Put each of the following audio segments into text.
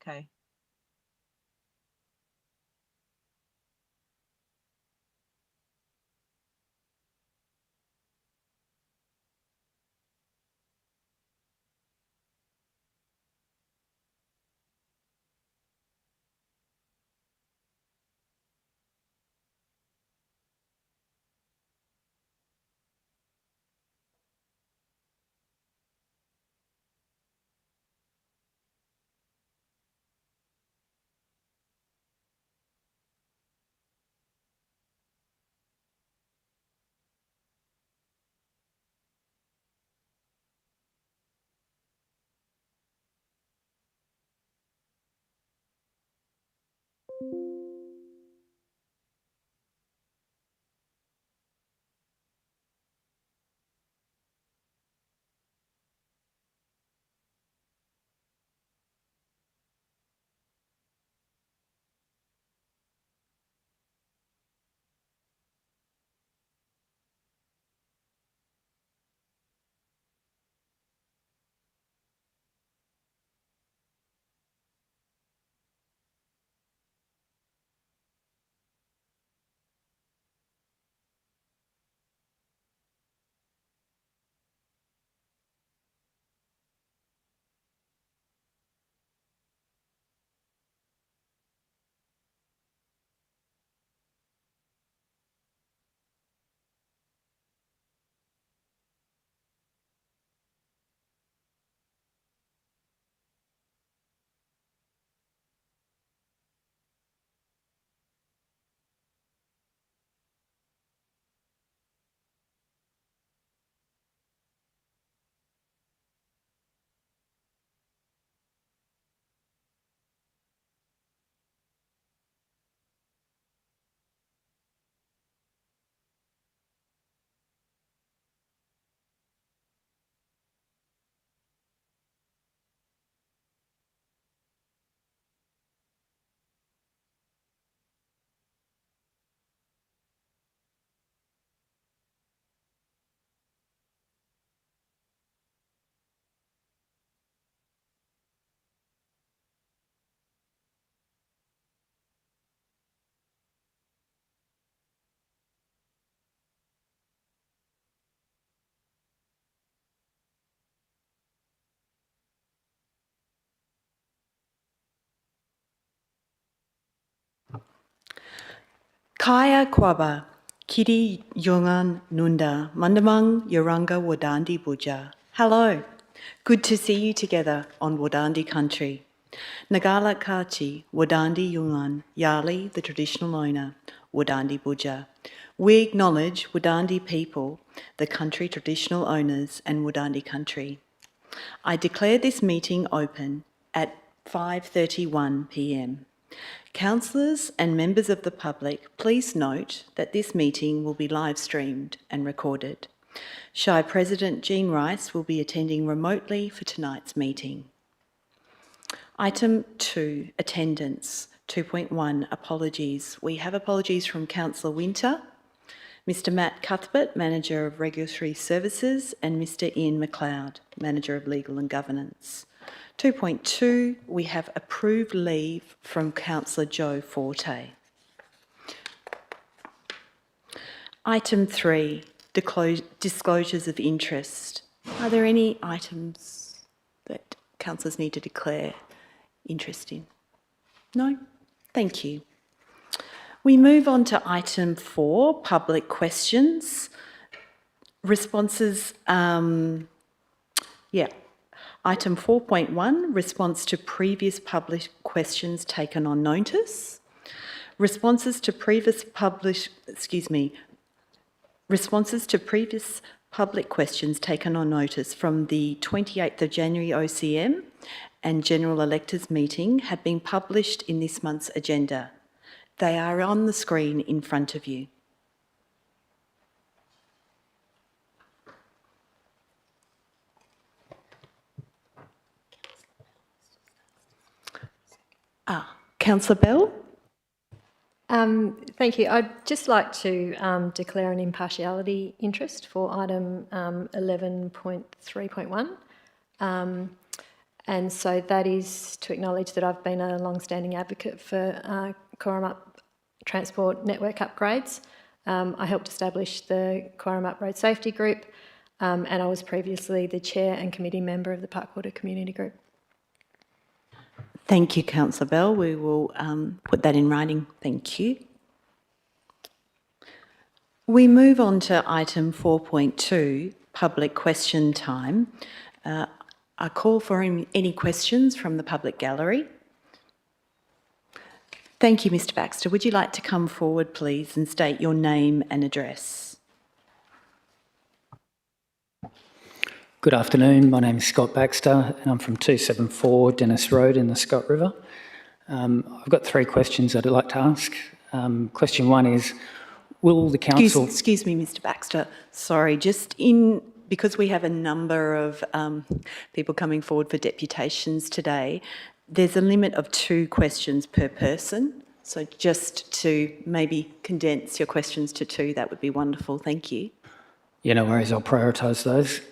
Okay. Kaya Kwaba, Kiri Yungan Nunda, Mandamang Yoranga Wadandi Buja. Hello, good to see you together on Wadandi country. Nagala Kachi, Wadandi Yungan, Yali, the traditional owner, Wadandi Buja. We acknowledge Wadandi people, the country traditional owners and Wadandi country. I declare this meeting open at 5:31 p.m. Councillors and members of the public, please note that this meeting will be live streamed and recorded. Shire President Jean Rice will be attending remotely for tonight's meeting. Item 2, attendance. 2.1, apologies. We have apologies from Councillor Winter, Mr Matt Cuthbert, Manager of Regulatory Services, and Mr Ian McLeod, Manager of Legal and Governance. 2.2, we have approved leave from Councillor Joe Forte. Item 3, disclosures of interest. Are there any items that councillors need to declare interest in? No? Thank you. We move on to item 4, public questions. Responses, Item 4.1, response to previous published questions taken on notice. Responses to previous public questions taken on notice from the 28th of January OCM and General Electors meeting have been published in this month's agenda. They are on the screen in front of you. Councillor Bell? Thank you. I'd just like to declare an impartiality interest for item 11.3.1. And so that is to acknowledge that I've been a long-standing advocate for Quorum Up transport network upgrades. I helped establish the Quorum Up Road Safety Group, and I was previously the chair and committee member of the Parkwater Community Group. Thank you, Councillor Bell. We will put that in writing. Thank you. We move on to item 4.2, public question time. I call for any questions from the public gallery. Thank you, Mr Baxter. Would you like to come forward, please, and state your name and address? Good afternoon, my name is Scott Baxter and I'm from 274 Dennis Road in the Scott River. I've got 3 questions I'd like to ask. Question 1 is, will the council... Excuse me, Mr Baxter. Sorry, because we have a number of people coming forward for deputations today, there's a limit of 2 questions per person. So just to maybe condense your questions to 2, that would be wonderful. Thank you. Yeah, no worries, I'll prioritise those.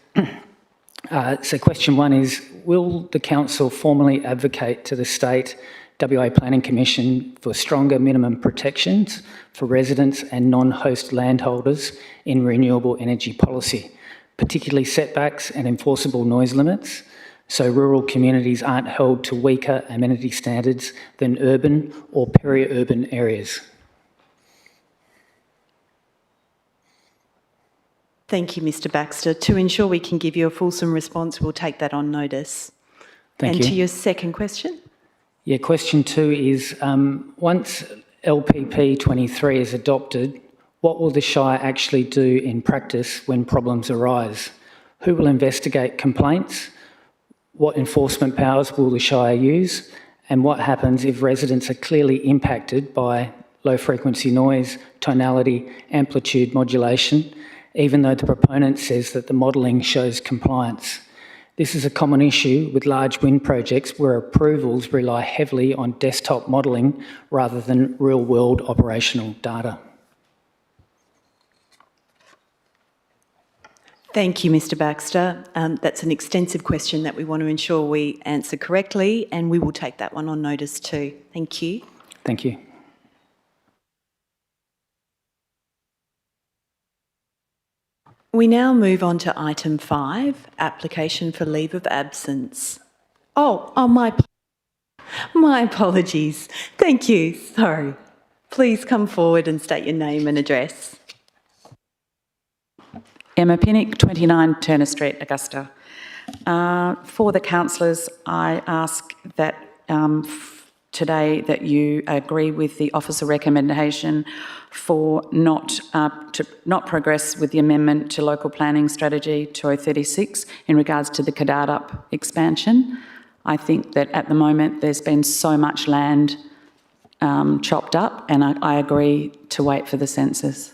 So question 1 is, will the council formally advocate to the State WA Planning Commission for stronger minimum protections for residents and non-host landholders in renewable energy policy, particularly setbacks and enforceable noise limits, so rural communities aren't held to weaker amenity standards than urban or peri-urban areas? Thank you, Mr Baxter. To ensure we can give you a fulsome response, we'll take that on notice. Thank you. And to your second question? Yeah, question 2 is, once LPP 23 is adopted, what will the Shire actually do in practice when problems arise? Who will investigate complaints? What enforcement powers will the Shire use? And what happens if residents are clearly impacted by low frequency noise, tonality, amplitude modulation, even though the proponent says that the modelling shows compliance? This is a common issue with large wind projects where approvals rely heavily on desktop modelling rather than real-world operational data. Thank you, Mr Baxter. That's an extensive question that we want to ensure we answer correctly, and we will take that one on notice too. Thank you. Thank you. We now move on to item 5, application for leave of absence. My apologies. Thank you. Sorry. Please come forward and state your name and address. Emma Pinnock, 29 Turner Street, Augusta. For the councillors, I ask that today that you agree with the officer recommendation for not progress with the amendment to local planning strategy 2036 in regards to the Kadadup expansion. I think that at the moment there's been so much land chopped up, and I agree to wait for the census.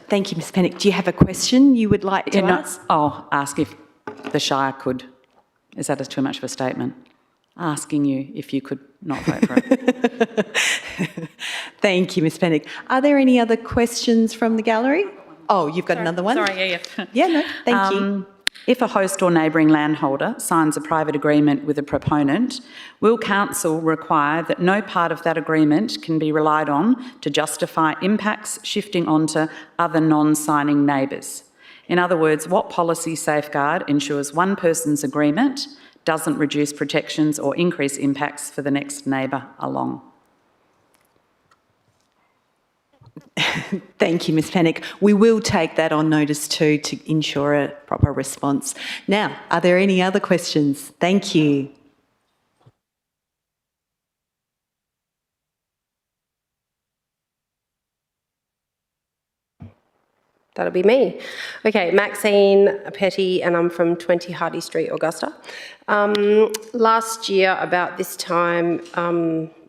Thank you, Ms Pennick. Do you have a question you would like to ask? I'll ask if the Shire could. Is that too much of a statement? Asking you if you could not vote for it. Thank you, Ms Pennick. Are there any other questions from the gallery? Oh, you've got another one? Sorry, yeah. Yeah, no, thank you. If a host or neighbouring landholder signs a private agreement with a proponent, will council require that no part of that agreement can be relied on to justify impacts shifting onto other non-signing neighbours? In other words, what policy safeguard ensures one person's agreement doesn't reduce protections or increase impacts for the next neighbour along? Thank you, Ms Pennick. We will take that on notice too to ensure a proper response. Now, are there any other questions? Thank you. That'll be me. Okay, Maxine Petty, and I'm from 20 Hardy Street, Augusta. Last year, about this time,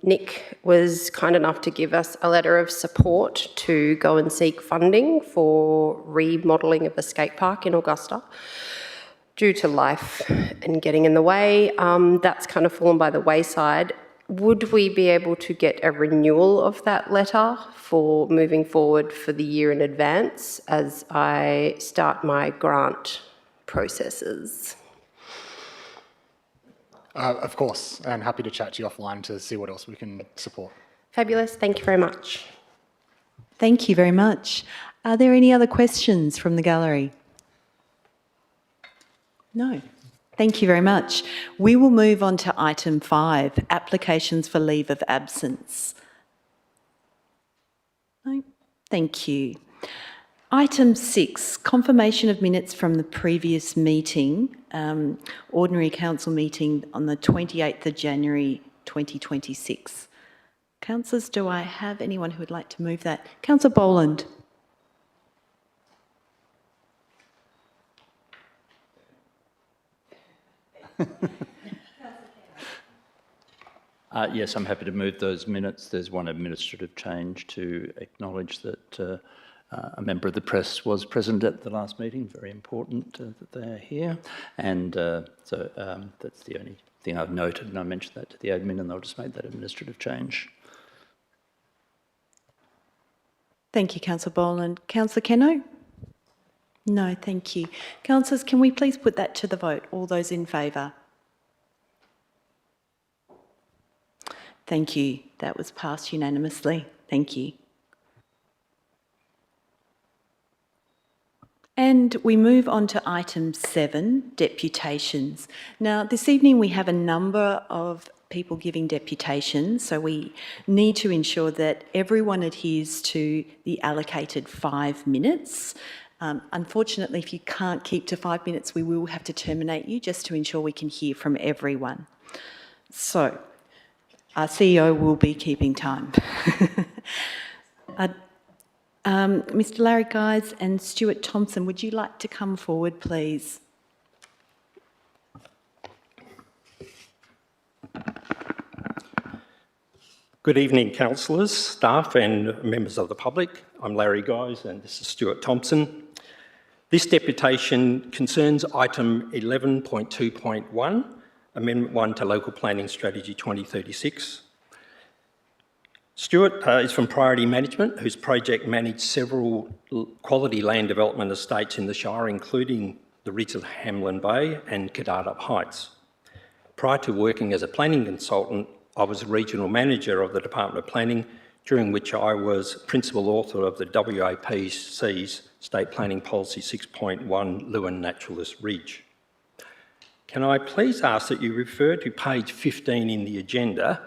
Nick was kind enough to give us a letter of support to go and seek funding for remodelling of a skate park in Augusta. Due to life and getting in the way, that's kind of fallen by the wayside. Would we be able to get a renewal of that letter for moving forward for the year in advance as I start my grant processes? Of course, and happy to chat to you offline to see what else we can support. Fabulous, thank you very much. Thank you very much. Are there any other questions from the gallery? No. Thank you very much. We will move on to item 5, applications for leave of absence. No? Thank you. Item 6, confirmation of minutes from the previous meeting, ordinary council meeting on the 28th of January 2026. Councillors, do I have anyone who would like to move that? Councillor Boland. Yes, I'm happy to move those minutes. There's one administrative change to acknowledge that a member of the press was present at the last meeting. Very important that they are here. And so that's the only thing I've noted, and I mentioned that to the admin, and they'll just make that administrative change. Thank you, Councillor Boland. Councillor Keno? No, thank you. Councillors, can we please put that to the vote? All those in favour? Thank you. That was passed unanimously. Thank you. And we move on to item 7, deputations. Now, this evening we have a number of people giving deputations, so we need to ensure that everyone adheres to the allocated 5 minutes. Unfortunately, if you can't keep to 5 minutes, we will have to terminate you just to ensure we can hear from everyone. So, our CEO will be keeping time. Mr. Larry Guys and Stuart Thompson, would you like to come forward, please? Good evening, councillors, staff and members of the public. I'm Larry Guys and this is Stuart Thompson. This deputation concerns item 11.2.1, Amendment 1 to Local Planning Strategy 2036. Stuart is from Priority Management, whose project managed several quality land development estates in the Shire, including the Ridge of Hamlin Bay and Kadadup Heights. Prior to working as a planning consultant, I was regional manager of the Department of Planning, during which I was principal author of the WAPC's State Planning Policy 6.1 Lewin Naturalist Ridge. Can I please ask that you refer to page 15 in the agenda,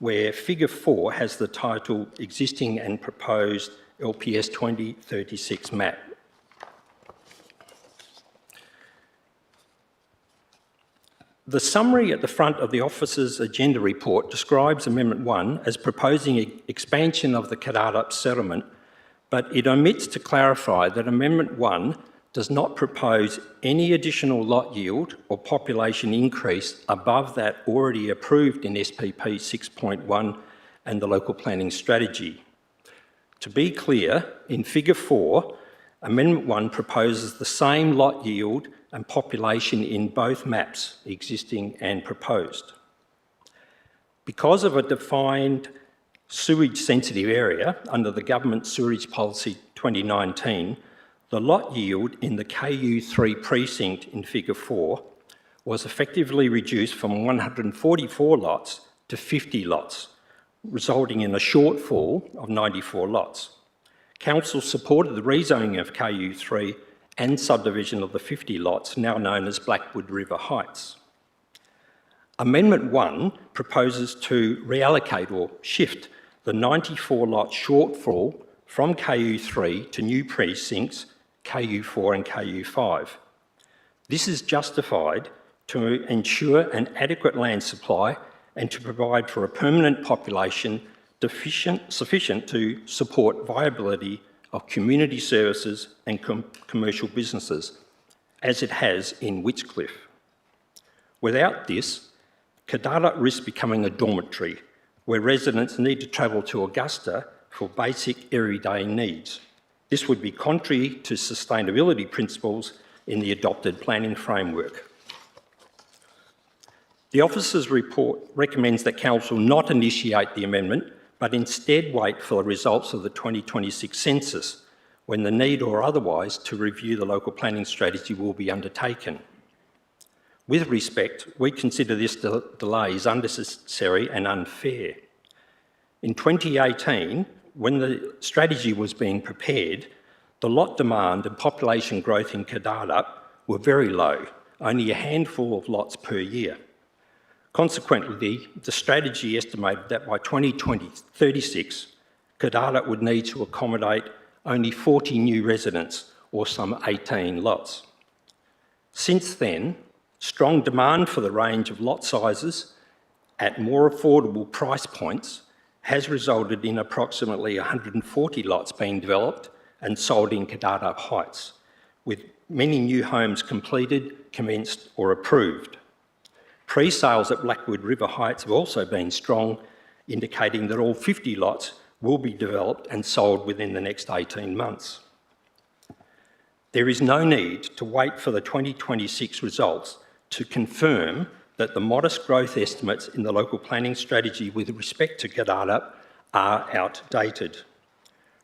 where Figure 4 has the title Existing and Proposed LPS 2036 Map. The summary at the front of the officer's agenda report describes Amendment 1 as proposing expansion of the Kadarup settlement, but it omits to clarify that Amendment 1 does not propose any additional lot yield or population increase above that already approved in SPP 6.1 and the local planning strategy. To be clear, in Figure 4, Amendment 1 proposes the same lot yield and population in both maps, existing and proposed. Because of a defined sewage-sensitive area under the Government Sewerage Policy 2019, the lot yield in the KU3 precinct in Figure 4 was effectively reduced from 144 lots to 50 lots, resulting in a shortfall of 94 lots. Council supported the rezoning of KU3 and subdivision of the 50 lots, now known as Blackwood River Heights. Amendment 1 proposes to reallocate or shift the 94 lot shortfall from KU3 to new precincts KU4 and KU5. This is justified to ensure an adequate land supply and to provide for a permanent population sufficient to support viability of community services and commercial businesses, as it has in Witchcliffe. Without this, Kadarup risks becoming a dormitory where residents need to travel to Augusta for basic everyday needs. This would be contrary to sustainability principles in the adopted planning framework. The officer's report recommends that Council not initiate the amendment, but instead wait for the results of the 2026 census, when the need or otherwise to review the local planning strategy will be undertaken. With respect, we consider this delay is unnecessary and unfair. In 2018, when the strategy was being prepared, the lot demand and population growth in Kadarup were very low, only a handful of lots per year. Consequently, the strategy estimated that by 2036, Kadarup would need to accommodate only 40 new residents, or some 18 lots. Since then, strong demand for the range of lot sizes at more affordable price points has resulted in approximately 140 lots being developed and sold in Kadarup Heights, with many new homes completed, commenced or approved. Pre-sales at Blackwood River Heights have also been strong, indicating that all 50 lots will be developed and sold within the next 18 months. There is no need to wait for the 2026 results to confirm that the modest growth estimates in the local planning strategy with respect to Kadarup are outdated.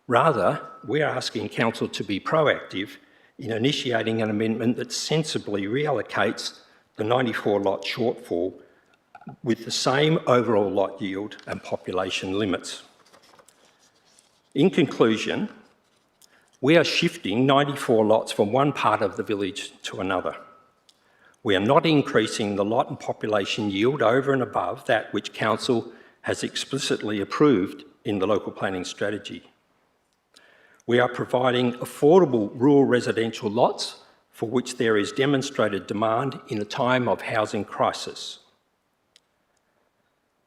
Rather, we're asking Council to be proactive in initiating an amendment that sensibly reallocates the 94 lot shortfall with the same overall lot yield and population limits. In conclusion, we are shifting 94 lots from one part of the village to another. We are not increasing the lot and population yield over and above that which Council has explicitly approved in the local planning strategy. We are providing affordable rural residential lots for which there is demonstrated demand in a time of housing crisis.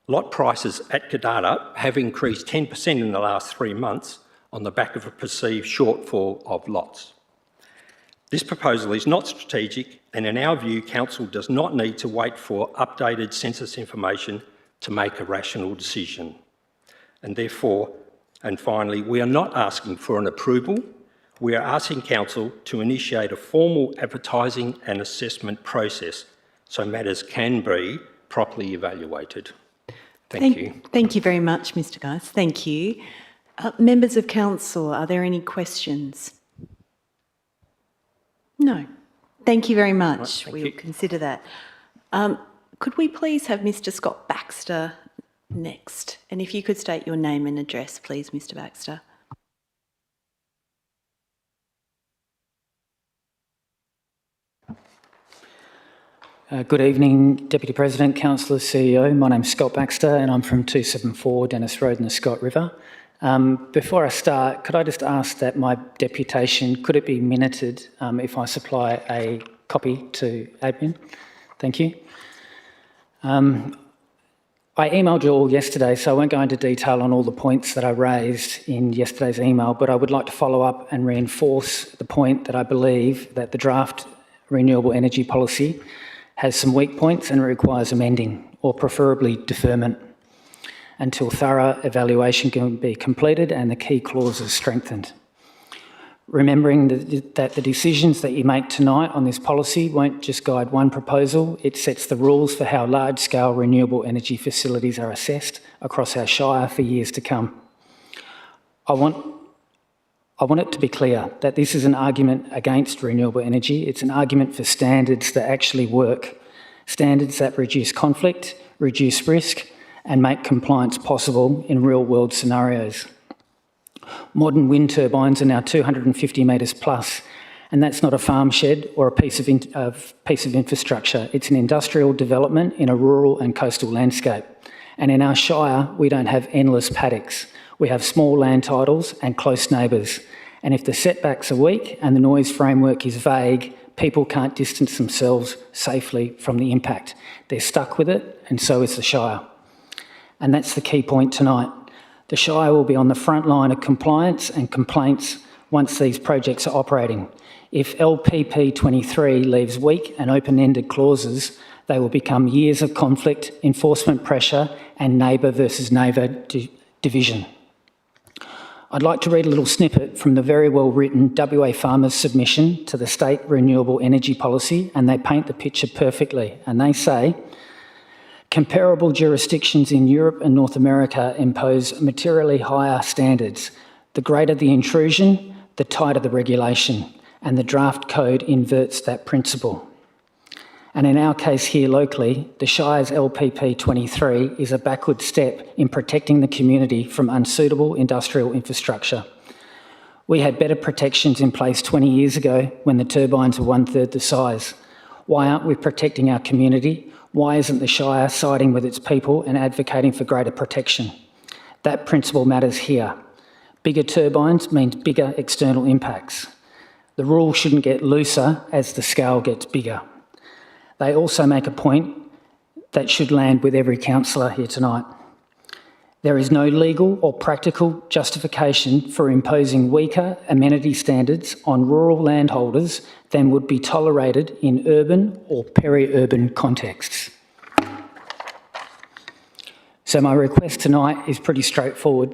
Lot prices at Kadarup have increased 10% in the last 3 months on the back of a perceived shortfall of lots. This proposal is not strategic, and in our view, Council does not need to wait for updated census information to make a rational decision. And therefore, and finally, we are not asking for an approval. We are asking Council to initiate a formal advertising and assessment process so matters can be properly evaluated. Thank you. Thank you very much, Mr Geis. Thank you. Members of Council, are there any questions? No. Thank you very much. Right, we'll consider that. Could we please have Mr Scott Baxter next? And if you could state your name and address, please, Mr Baxter. Good evening, Deputy President, Councillors, CEO. My name's Scott Baxter and I'm from 274 Dennis Road in the Scott River. Before I start, could I just ask that my deputation, could it be minuted if I supply a copy to admin? Thank you. I emailed you all yesterday, so I won't go into detail on all the points that I raised in yesterday's email, but I would like to follow up and reinforce the point that I believe that the draft renewable energy policy has some weak points and requires amending, or preferably deferment, until thorough evaluation can be completed and the key clauses strengthened. Remembering that the decisions that you make tonight on this policy won't just guide one proposal, it sets the rules for how large-scale renewable energy facilities are assessed across our Shire for years to come. I want it to be clear that this is an argument against renewable energy. It's an argument for standards that actually work, standards that reduce conflict, reduce risk, and make compliance possible in real-world scenarios. Modern wind turbines are now 250 metres plus, and that's not a farm shed or a piece of infrastructure. It's an industrial development in a rural and coastal landscape. And in our Shire, we don't have endless paddocks. We have small land titles and close neighbours. And if the setbacks are weak and the noise framework is vague, people can't distance themselves safely from the impact. They're stuck with it, and so is the Shire. And that's the key point tonight. The Shire will be on the front line of compliance and complaints once these projects are operating. If LPP 23 leaves weak and open-ended clauses, they will become years of conflict, enforcement pressure, and neighbour versus neighbour division. I'd like to read a little snippet from the very well-written WA Farmers submission to the State Renewable Energy Policy, and they paint the picture perfectly. And they say, comparable jurisdictions in Europe and North America impose materially higher standards. The greater the intrusion, the tighter the regulation, and the draft code inverts that principle. And in our case here locally, the Shire's LPP 23 is a backward step in protecting the community from unsuitable industrial infrastructure. We had better protections in place 20 years ago when the turbines were 1/3 the size. Why aren't we protecting our community? Why isn't the Shire siding with its people and advocating for greater protection? That principle matters here. Bigger turbines means bigger external impacts. The rule shouldn't get looser as the scale gets bigger. They also make a point that should land with every councillor here tonight. There is no legal or practical justification for imposing weaker amenity standards on rural landholders than would be tolerated in urban or peri-urban contexts. So my request tonight is pretty straightforward,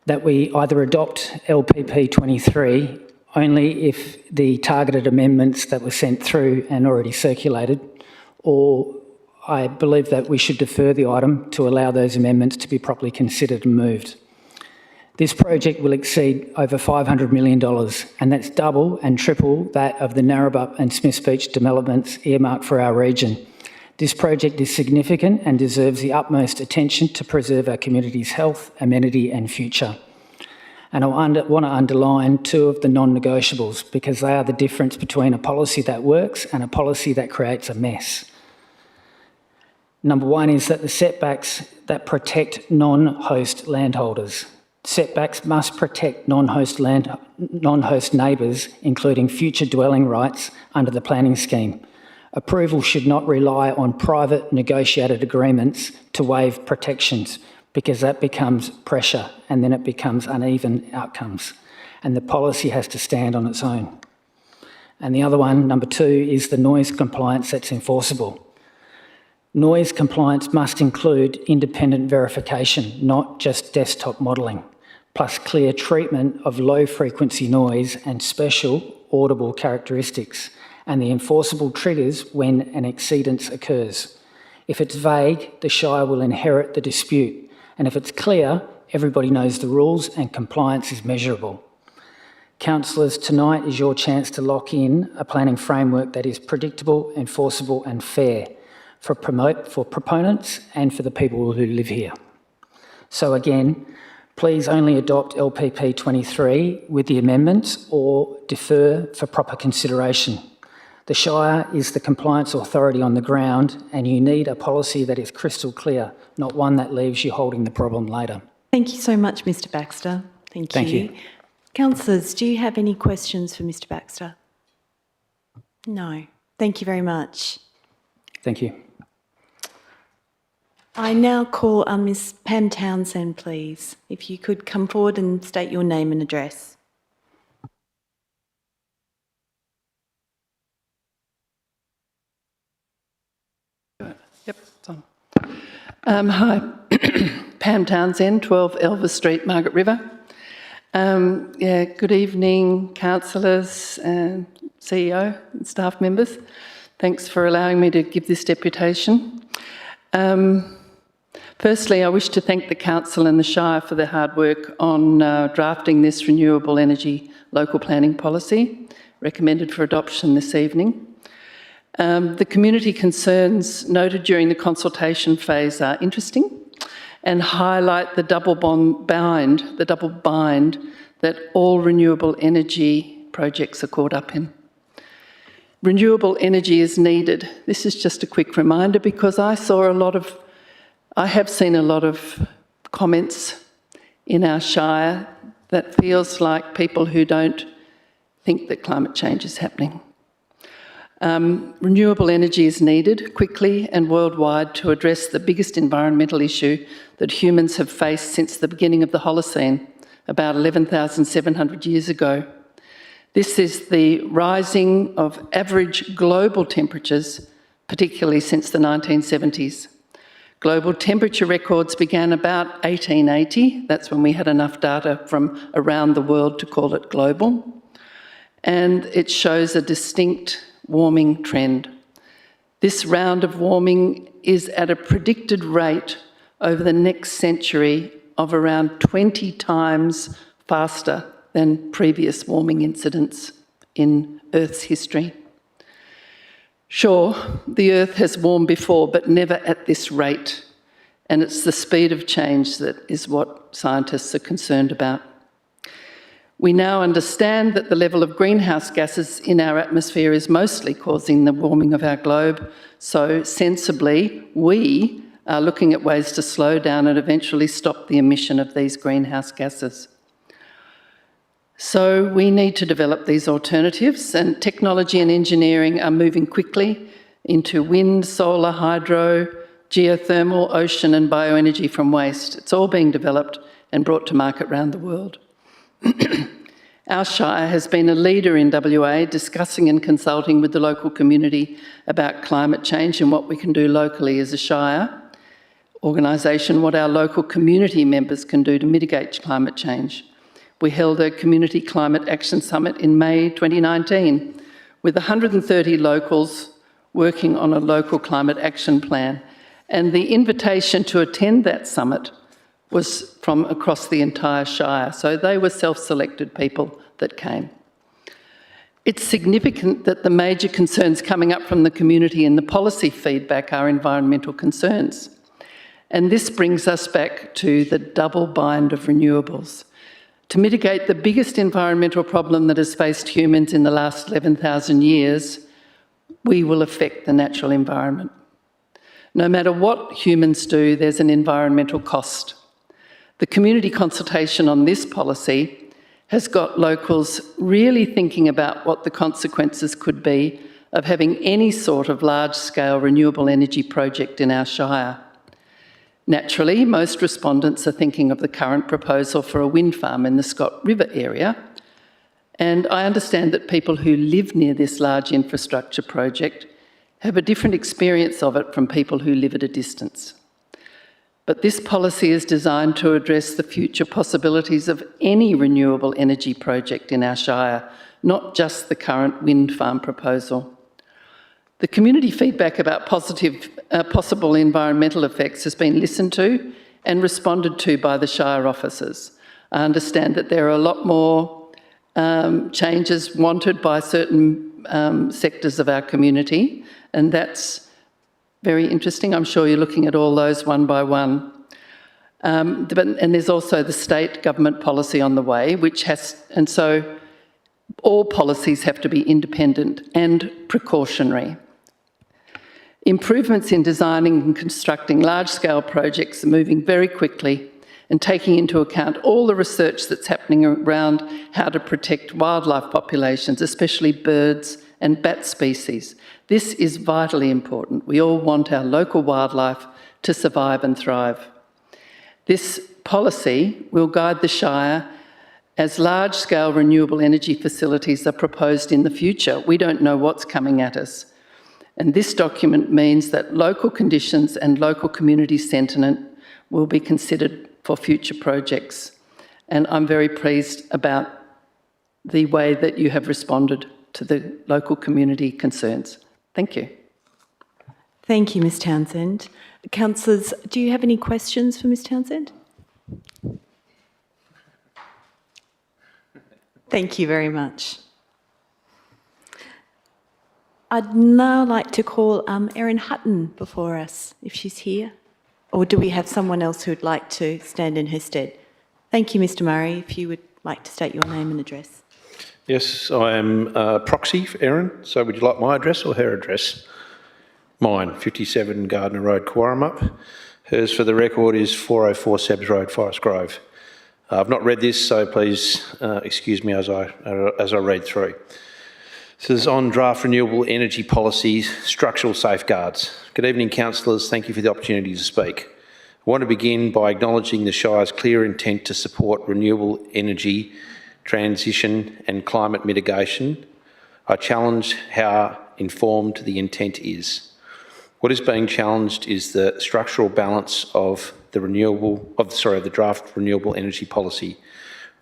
that we either adopt LPP 23 only if the targeted amendments that were sent through and already circulated, or I believe that we should defer the item to allow those amendments to be properly considered and moved. This project will exceed over $500 million, and that's double and triple that of the Narrabeen and Smiths Beach developments earmarked for our region. This project is significant and deserves the utmost attention to preserve our community's health, amenity and future. And I want to underline two of the non-negotiables because they are the difference between a policy that works and a policy that creates a mess. Number one is that the setbacks that protect non-host landholders. Setbacks must protect non-host neighbours, including future dwelling rights under the planning scheme. Approval should not rely on private negotiated agreements to waive protections, because that becomes pressure and then it becomes uneven outcomes. And the policy has to stand on its own. And the other one, number two, is the noise compliance that's enforceable. Noise compliance must include independent verification, not just desktop modelling, plus clear treatment of low frequency noise and special audible characteristics, and the enforceable triggers when an exceedance occurs. If it's vague, the Shire will inherit the dispute. And if it's clear, everybody knows the rules and compliance is measurable. Councillors, tonight is your chance to lock in a planning framework that is predictable, enforceable and fair for proponents and for the people who live here. So again, please only adopt LPP 23 with the amendments or defer for proper consideration. The Shire is the compliance authority on the ground, and you need a policy that is crystal clear, not one that leaves you holding the problem later. Thank you so much, Mr Baxter. Thank you. Councillors, do you have any questions for Mr Baxter? No. Thank you very much. Thank you. I now call on Ms Pam Townsend, please. If you could come forward and state your name and address. Yep, it's on. Hi, Pam Townsend, 12 Elvis Street, Margaret River. Good evening, councillors and CEO and staff members. Thanks for allowing me to give this deputation. Firstly, I wish to thank the Council and the Shire for their hard work on drafting this renewable energy local planning policy, recommended for adoption this evening. The community concerns noted during the consultation phase are interesting and highlight the double bind that all renewable energy projects are caught up in. Renewable energy is needed. This is just a quick reminder because I have seen a lot of comments in our Shire that feels like people who don't think that climate change is happening. Renewable energy is needed quickly and worldwide to address the biggest environmental issue that humans have faced since the beginning of the Holocene, about 11,700 years ago. This is the rising of average global temperatures, particularly since the 1970s. Global temperature records began about 1880. That's when we had enough data from around the world to call it global. And it shows a distinct warming trend. This round of warming is at a predicted rate over the next century of around 20 times faster than previous warming incidents in Earth's history. Sure, the Earth has warmed before, but never at this rate. And it's the speed of change that is what scientists are concerned about. We now understand that the level of greenhouse gases in our atmosphere is mostly causing the warming of our globe. So sensibly, we are looking at ways to slow down and eventually stop the emission of these greenhouse gases. So we need to develop these alternatives, and technology and engineering are moving quickly into wind, solar, hydro, geothermal, ocean and bioenergy from waste. It's all being developed and brought to market around the world. Our Shire has been a leader in WA, discussing and consulting with the local community about climate change and what we can do locally as a Shire organisation, what our local community members can do to mitigate climate change. We held a Community Climate Action Summit in May 2019 with 130 locals working on a local climate action plan. And the invitation to attend that summit was from across the entire Shire. So they were self-selected people that came. It's significant that the major concerns coming up from the community and the policy feedback are environmental concerns. And this brings us back to the double bind of renewables. To mitigate the biggest environmental problem that has faced humans in the last 11,000 years, we will affect the natural environment. No matter what humans do, there's an environmental cost. The community consultation on this policy has got locals really thinking about what the consequences could be of having any sort of large-scale renewable energy project in our Shire. Naturally, most respondents are thinking of the current proposal for a wind farm in the Scott River area, and I understand that people who live near this large infrastructure project have a different experience of it from people who live at a distance. But this policy is designed to address the future possibilities of any renewable energy project in our Shire, not just the current wind farm proposal. The community feedback about possible environmental effects has been listened to and responded to by the Shire officers. I understand that there are a lot more changes wanted by certain sectors of our community, and that's very interesting. I'm sure you're looking at all those one by one. And there's also the state government policy on the way, and so All policies have to be independent and precautionary. Improvements in designing and constructing large-scale projects are moving very quickly and taking into account all the research that's happening around how to protect wildlife populations, especially birds and bat species. This is vitally important. We all want our local wildlife to survive and thrive. This policy will guide the Shire as large-scale renewable energy facilities are proposed in the future. We don't know what's coming at us. And this document means that local conditions and local community sentiment will be considered for future projects. And I'm very pleased about the way that you have responded to the local community concerns. Thank you. Thank you, Ms Townsend. Councillors, do you have any questions for Ms Townsend? Thank you very much. I'd now like to call Erin Hutton before us, if she's here. Or do we have someone else who'd like to stand in her stead? Thank you, Mr Murray, if you would like to state your name and address. Yes, I am proxy for Erin, so would you like my address or her address? Mine, 57 Gardner Road, Quarramup. Hers, for the record, is 404 Sebs Road, Forest Grove. I've not read this, so please excuse me as I read through. This is on draft renewable energy policy, structural safeguards. Good evening, councillors. Thank you for the opportunity to speak. I want to begin by acknowledging the Shire's clear intent to support renewable energy transition and climate mitigation. I challenge how informed the intent is. What is being challenged is the structural balance of the draft renewable energy policy.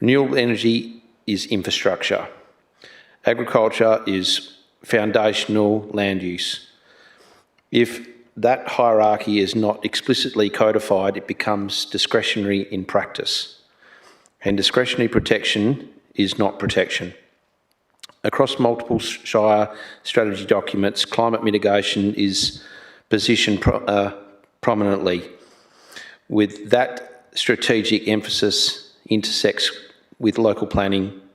Renewable energy is infrastructure. Agriculture is foundational land use. If that hierarchy is not explicitly codified, it becomes discretionary in practice. And discretionary protection is not protection. Across multiple Shire strategy documents, climate mitigation is positioned prominently. With that strategic emphasis intersects with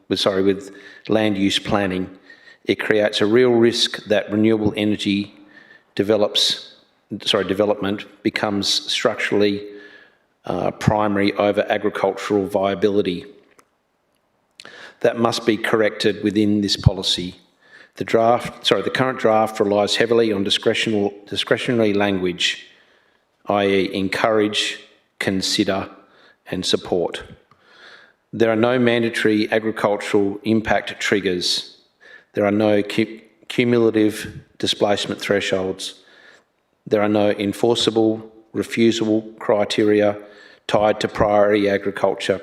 with land use planning. It creates a real risk that renewable energy development becomes structurally primary over agricultural viability. That must be corrected within this policy. The current draft relies heavily on discretionary language, i.e. encourage, consider and support. There are no mandatory agricultural impact triggers. There are no cumulative displacement thresholds. There are no enforceable, refusable criteria tied to priority agriculture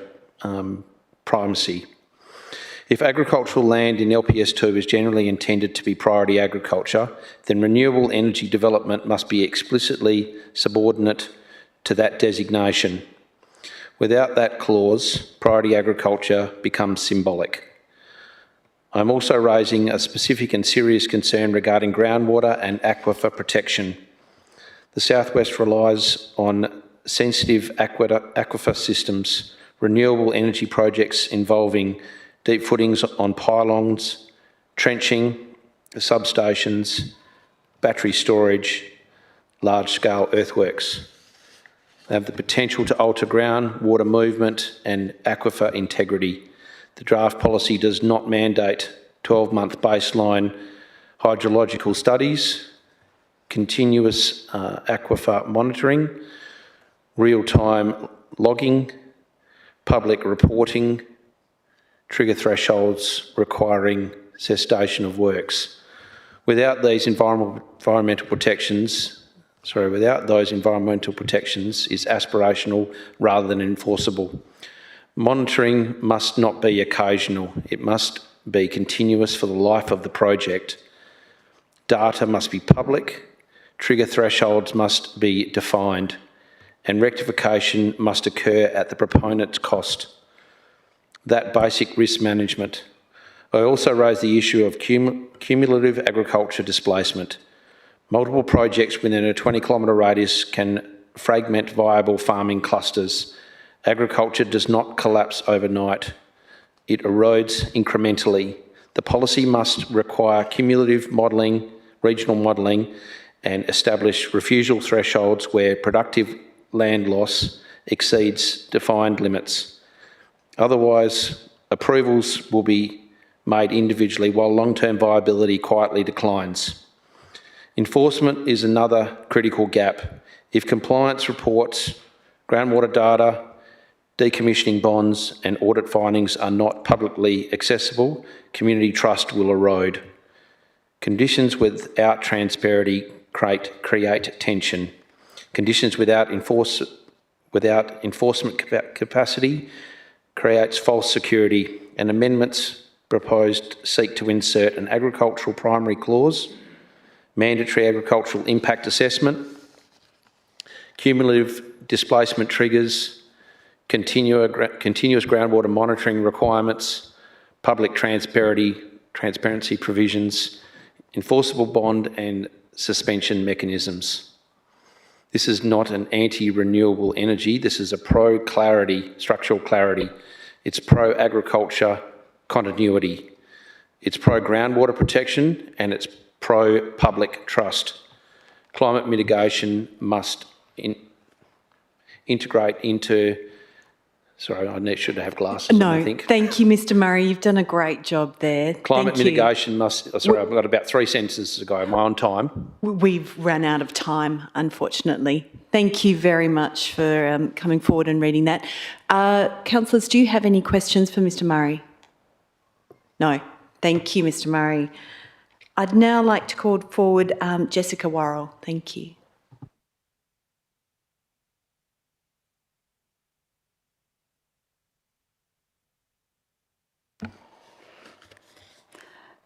primacy. If agricultural land in LPS2 is generally intended to be priority agriculture, then renewable energy development must be explicitly subordinate to that designation. Without that clause, priority agriculture becomes symbolic. I'm also raising a specific and serious concern regarding groundwater and aquifer protection. The Southwest relies on sensitive aquifer systems, renewable energy projects involving deep footings on pylons, trenching, substations, battery storage, large-scale earthworks. They have the potential to alter groundwater movement and aquifer integrity. The draft policy does not mandate 12-month baseline hydrological studies, continuous aquifer monitoring, real-time logging, public reporting, trigger thresholds requiring cessation of works. Without those environmental protections is aspirational rather than enforceable. Monitoring must not be occasional. It must be continuous for the life of the project. Data must be public, trigger thresholds must be defined, and rectification must occur at the proponent's cost. That basic risk management. I also raise the issue of cumulative agriculture displacement. Multiple projects within a 20-kilometre radius can fragment viable farming clusters. Agriculture does not collapse overnight. It erodes incrementally. The policy must require cumulative modelling, regional modelling, and establish refusal thresholds where productive land loss exceeds defined limits. Otherwise, approvals will be made individually while long-term viability quietly declines. Enforcement is another critical gap. If compliance reports, groundwater data, decommissioning bonds and audit findings are not publicly accessible, community trust will erode. Conditions without transparency create tension. Conditions without enforcement capacity creates false security, and amendments proposed seek to insert an agricultural primary clause, mandatory agricultural impact assessment, cumulative displacement triggers, continuous groundwater monitoring requirements, public transparency provisions, enforceable bond and suspension mechanisms. This is not an anti-renewable energy. This is a pro-clarity, structural clarity. It's pro-agriculture continuity. It's pro-groundwater protection and it's pro-public trust. Climate mitigation must integrate into... Sorry, I should have glasses on, I think. Thank you, Mr Murray. You've done a great job there. Climate mitigation must... Sorry, I've got about 3 sentences to go. Am I on time? We've run out of time, unfortunately. Thank you very much for coming forward and reading that. Councillors, do you have any questions for Mr Murray? No. Thank you, Mr Murray. I'd now like to call forward Jessica Worrell. Thank you.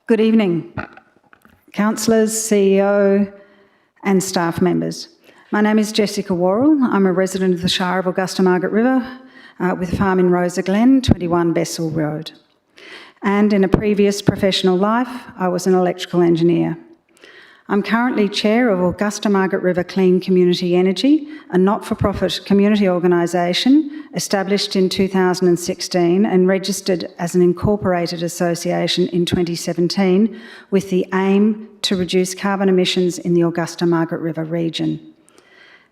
Good evening, councillors, CEO and staff members. My name is Jessica Worrell. I'm a resident of the Shire of Augusta Margaret River with a farm in Rosa Glen, 21 Bessel Road. And in a previous professional life, I was an electrical engineer. I'm currently chair of Augusta Margaret River Clean Community Energy, a not-for-profit community organisation established in 2016 and registered as an incorporated association in 2017 with the aim to reduce carbon emissions in the Augusta Margaret River region.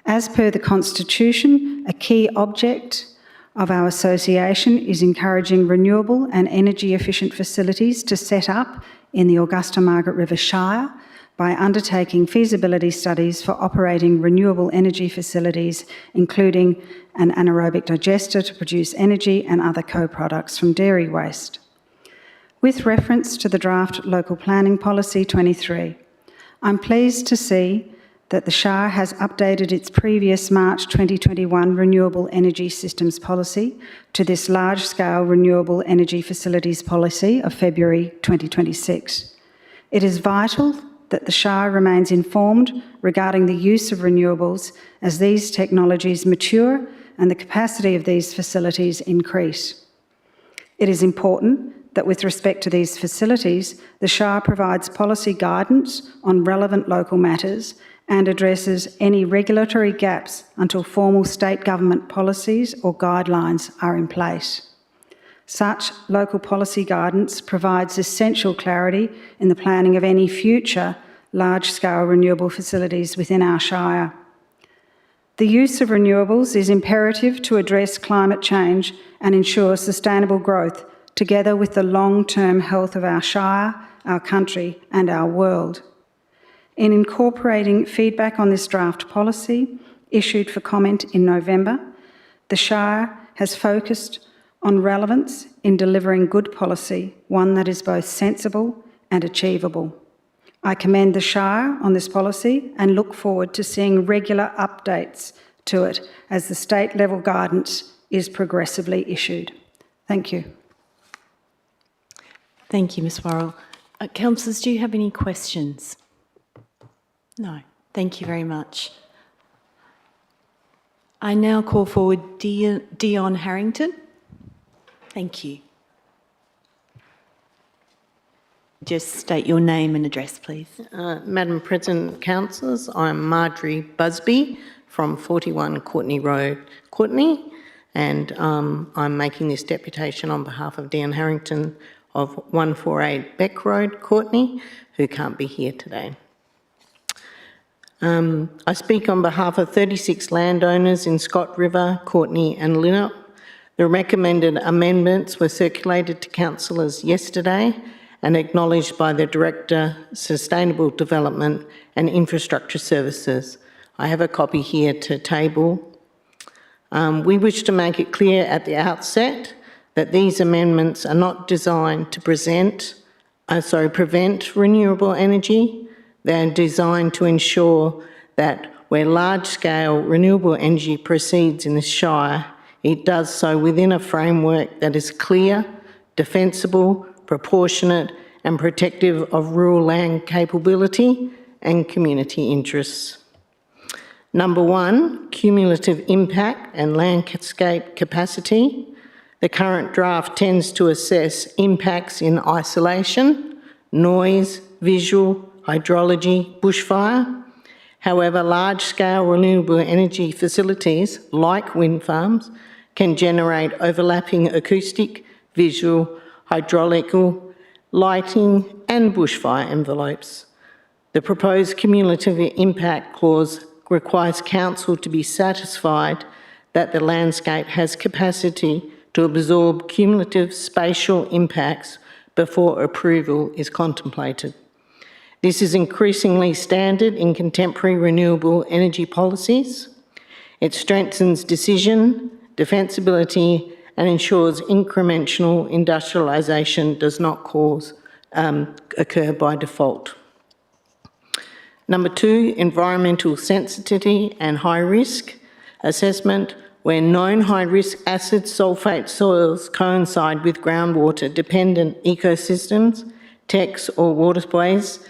As per the Constitution, a key object of our association is encouraging renewable and energy-efficient facilities to set up in the Augusta Margaret River Shire by undertaking feasibility studies for operating renewable energy facilities, including an anaerobic digester to produce energy and other co-products from dairy waste. With reference to the draft Local Planning Policy 23, I'm pleased to see that the Shire has updated its previous March 2021 Renewable Energy Systems Policy to this large-scale renewable energy facilities policy of February 2026. It is vital that the Shire remains informed regarding the use of renewables as these technologies mature and the capacity of these facilities increase. It is important that with respect to these facilities, the Shire provides policy guidance on relevant local matters and addresses any regulatory gaps until formal state government policies or guidelines are in place. Such local policy guidance provides essential clarity in the planning of any future large-scale renewable facilities within our Shire. The use of renewables is imperative to address climate change and ensure sustainable growth, together with the long-term health of our Shire, our country and our world. In incorporating feedback on this draft policy, issued for comment in November, the Shire has focused on relevance in delivering good policy, one that is both sensible and achievable. I commend the Shire on this policy and look forward to seeing regular updates to it as the state-level guidance is progressively issued. Thank you. Thank you, Ms Worrell. Councillors, do you have any questions? No. Thank you very much. I now call forward Dion Harrington. Thank you. Just state your name and address, please. Madam President, councillors, I'm Marjorie Busby from 41 Courtney Road, Courtney, and I'm making this deputation on behalf of Dion Harrington of 148 Beck Road, Courtney, who can't be here today. I speak on behalf of 36 landowners in Scott River, Courtney and Linnott. The recommended amendments were circulated to councillors yesterday and acknowledged by the Director, Sustainable Development and Infrastructure Services. I have a copy here to table. We wish to make it clear at the outset that these amendments are not designed to prevent renewable energy. They're designed to ensure that where large-scale renewable energy proceeds in the Shire, it does so within a framework that is clear, defensible, proportionate and protective of rural land capability and community interests. Number one, cumulative impact and landscape capacity. The current draft tends to assess impacts in isolation, noise, visual, hydrology, bushfire. However, large-scale renewable energy facilities, like wind farms, can generate overlapping acoustic, visual, hydraulical, lighting and bushfire envelopes. The proposed cumulative impact clause requires council to be satisfied that the landscape has capacity to absorb cumulative spatial impacts before approval is contemplated. This is increasingly standard in contemporary renewable energy policies. It strengthens decision, defensibility, and ensures incremental industrialisation does not occur by default. Number two, environmental sensitivity and high risk assessment. Where known high-risk acid sulphate soils coincide with groundwater-dependent ecosystems, techs or waterways,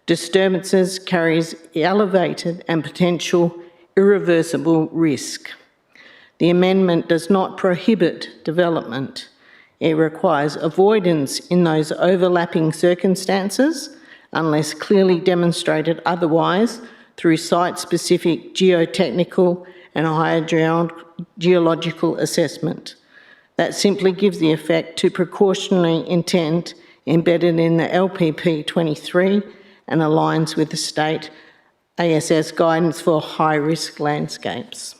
disturbances carries elevated and potential irreversible risk. The amendment does not prohibit development. It requires avoidance in those overlapping circumstances unless clearly demonstrated otherwise through site-specific geotechnical and hydrogeological assessment. That simply gives the effect to precautionary intent embedded in the LPP 23 and aligns with the state ASS guidance for high-risk landscapes.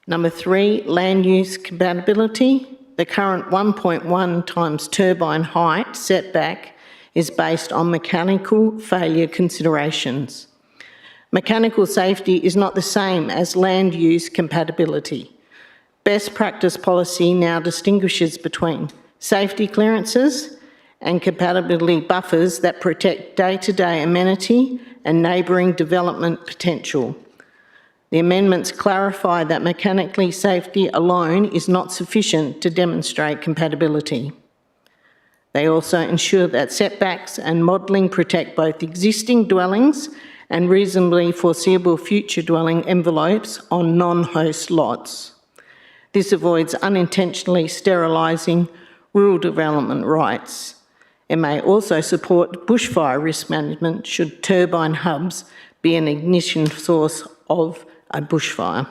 Number three, land use compatibility. The current 1.1 times turbine height setback is based on mechanical failure considerations. Mechanical safety is not the same as land use compatibility. Best practice policy now distinguishes between safety clearances and compatibility buffers that protect day-to-day amenity and neighbouring development potential. The amendments clarify that mechanically safety alone is not sufficient to demonstrate compatibility. They also ensure that setbacks and modelling protect both existing dwellings and reasonably foreseeable future dwelling envelopes on non-host lots. This avoids unintentionally sterilising rural development rights. It may also support bushfire risk management should turbine hubs be an ignition source of a bushfire.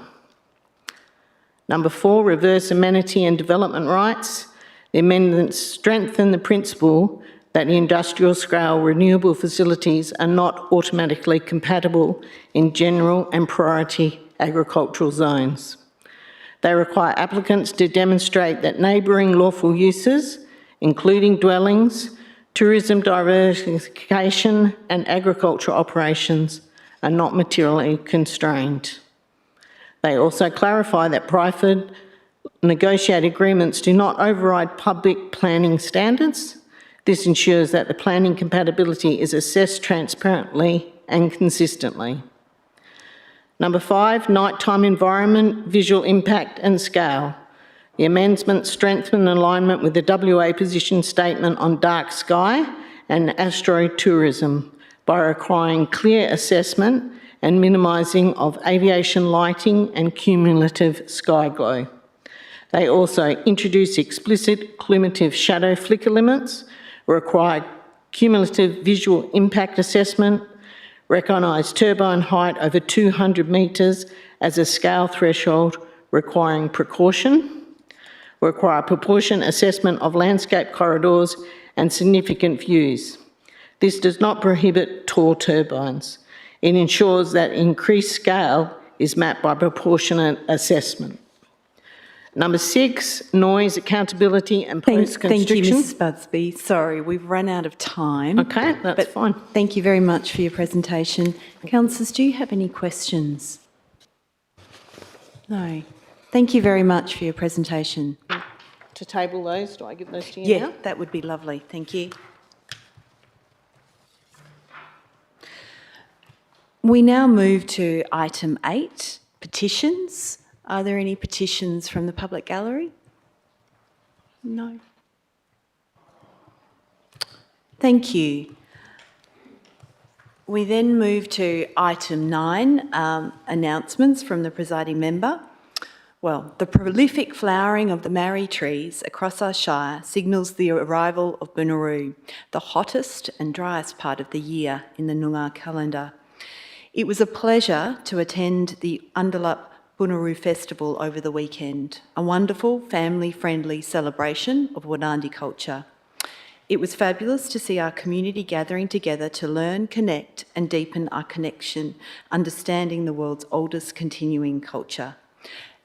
Number four, reverse amenity and development rights. The amendments strengthen the principle that industrial-scale renewable facilities are not automatically compatible in general and priority agricultural zones. They require applicants to demonstrate that neighbouring lawful uses, including dwellings, tourism diversification and agricultural operations, are not materially constrained. They also clarify that private negotiated agreements do not override public planning standards. This ensures that the planning compatibility is assessed transparently and consistently. Number five, nighttime environment, visual impact and scale. The amendments strengthen alignment with the WA position statement on dark sky and astrotourism by requiring clear assessment and minimising of aviation lighting and cumulative sky glow. They also introduce explicit cumulative shadow flicker limits, require cumulative visual impact assessment, recognise turbine height over 200 metres as a scale threshold requiring precaution, require proportionate assessment of landscape corridors and significant views. This does not prohibit tall turbines. It ensures that increased scale is mapped by proportionate assessment. Number 6, noise accountability and post-construction. Thank you, Mrs Busby. Sorry, we've run out of time. Okay, that's fine. Thank you very much for your presentation. Councillors, do you have any questions? No. Thank you very much for your presentation. To table those, do I give those to you now? Yeah, that would be lovely. Thank you. We now move to item 8, petitions. Are there any petitions from the public gallery? No. Thank you. We then move to item 9, announcements from the presiding member. Well, the prolific flowering of the marri trees across our shire signals the arrival of Bunuroo, the hottest and driest part of the year in the Noongar calendar. It was a pleasure to attend the Undalup Bunuroo Festival over the weekend, a wonderful family-friendly celebration of Wadandi culture. It was fabulous to see our community gathering together to learn, connect and deepen our connection, understanding the world's oldest continuing culture.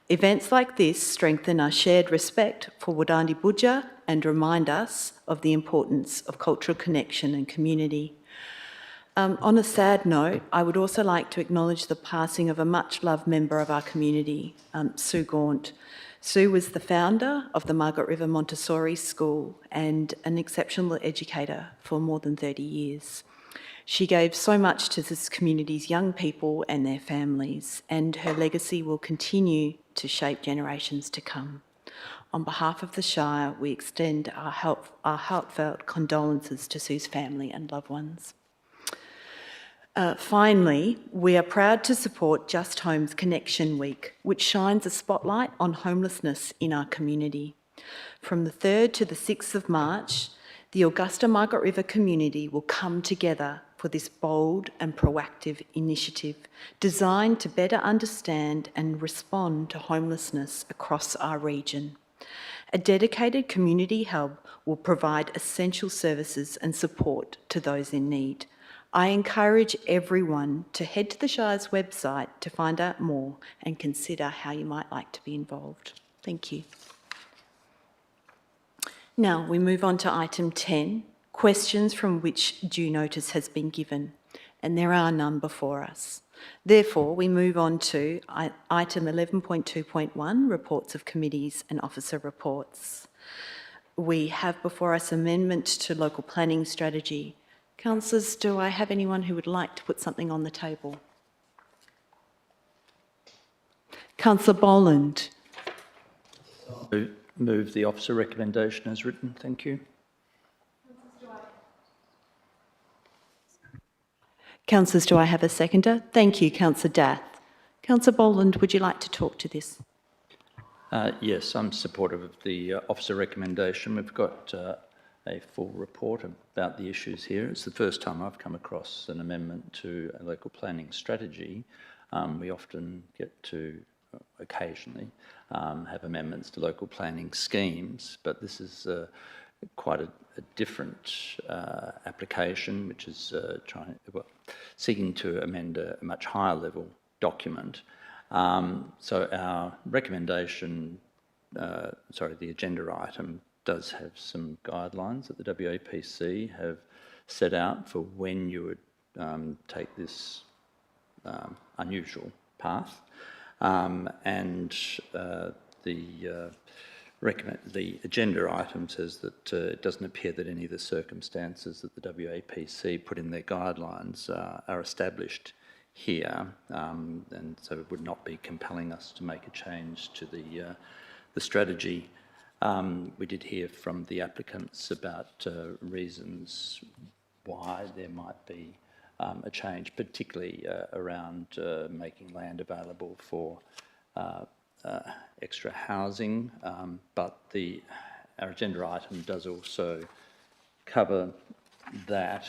Events like this strengthen our shared respect for Wadandi Budja and remind us of the importance of cultural connection and community. On a sad note, I would also like to acknowledge the passing of a much-loved member of our community, Sue Gaunt. Sue was the founder of the Margaret River Montessori School and an exceptional educator for more than 30 years. She gave so much to this community's young people and their families, and her legacy will continue to shape generations to come. On behalf of the Shire, we extend our heartfelt condolences to Sue's family and loved ones. Finally, we are proud to support Just Home's Connection Week, which shines a spotlight on homelessness in our community. From the 3rd to the 6th of March, the Augusta Margaret River community will come together for this bold and proactive initiative designed to better understand and respond to homelessness across our region. A dedicated community hub will provide essential services and support to those in need. I encourage everyone to head to the Shire's website to find out more and consider how you might like to be involved. Thank you. Now we move on to item 10, questions from which due notice has been given, and there are none before us. Therefore, we move on to item 11.2.1, reports of committees and officer reports. We have before us amendment to local planning strategy. Councillors, do I have anyone who would like to put something on the table? Councillor Boland. Move the officer recommendation as written. Thank you. Councillors, do I have a seconder? Thank you, Councillor Dath. Councillor Boland, would you like to talk to this? Yes, I'm supportive of the officer recommendation. We've got a full report about the issues here. It's the first time I've come across an amendment to a local planning strategy. We often get to, occasionally, have amendments to local planning schemes, but this is quite a different application, which is seeking to amend a much higher level document. So our recommendation, the agenda item does have some guidelines that the WAPC have set out for when you would take this unusual path. The agenda item says that it doesn't appear that any of the circumstances that the WAPC put in their guidelines are established here, and so it would not be compelling us to make a change to the strategy. We did hear from the applicants about reasons why there might be a change, particularly around making land available for extra housing, but our agenda item does also cover that,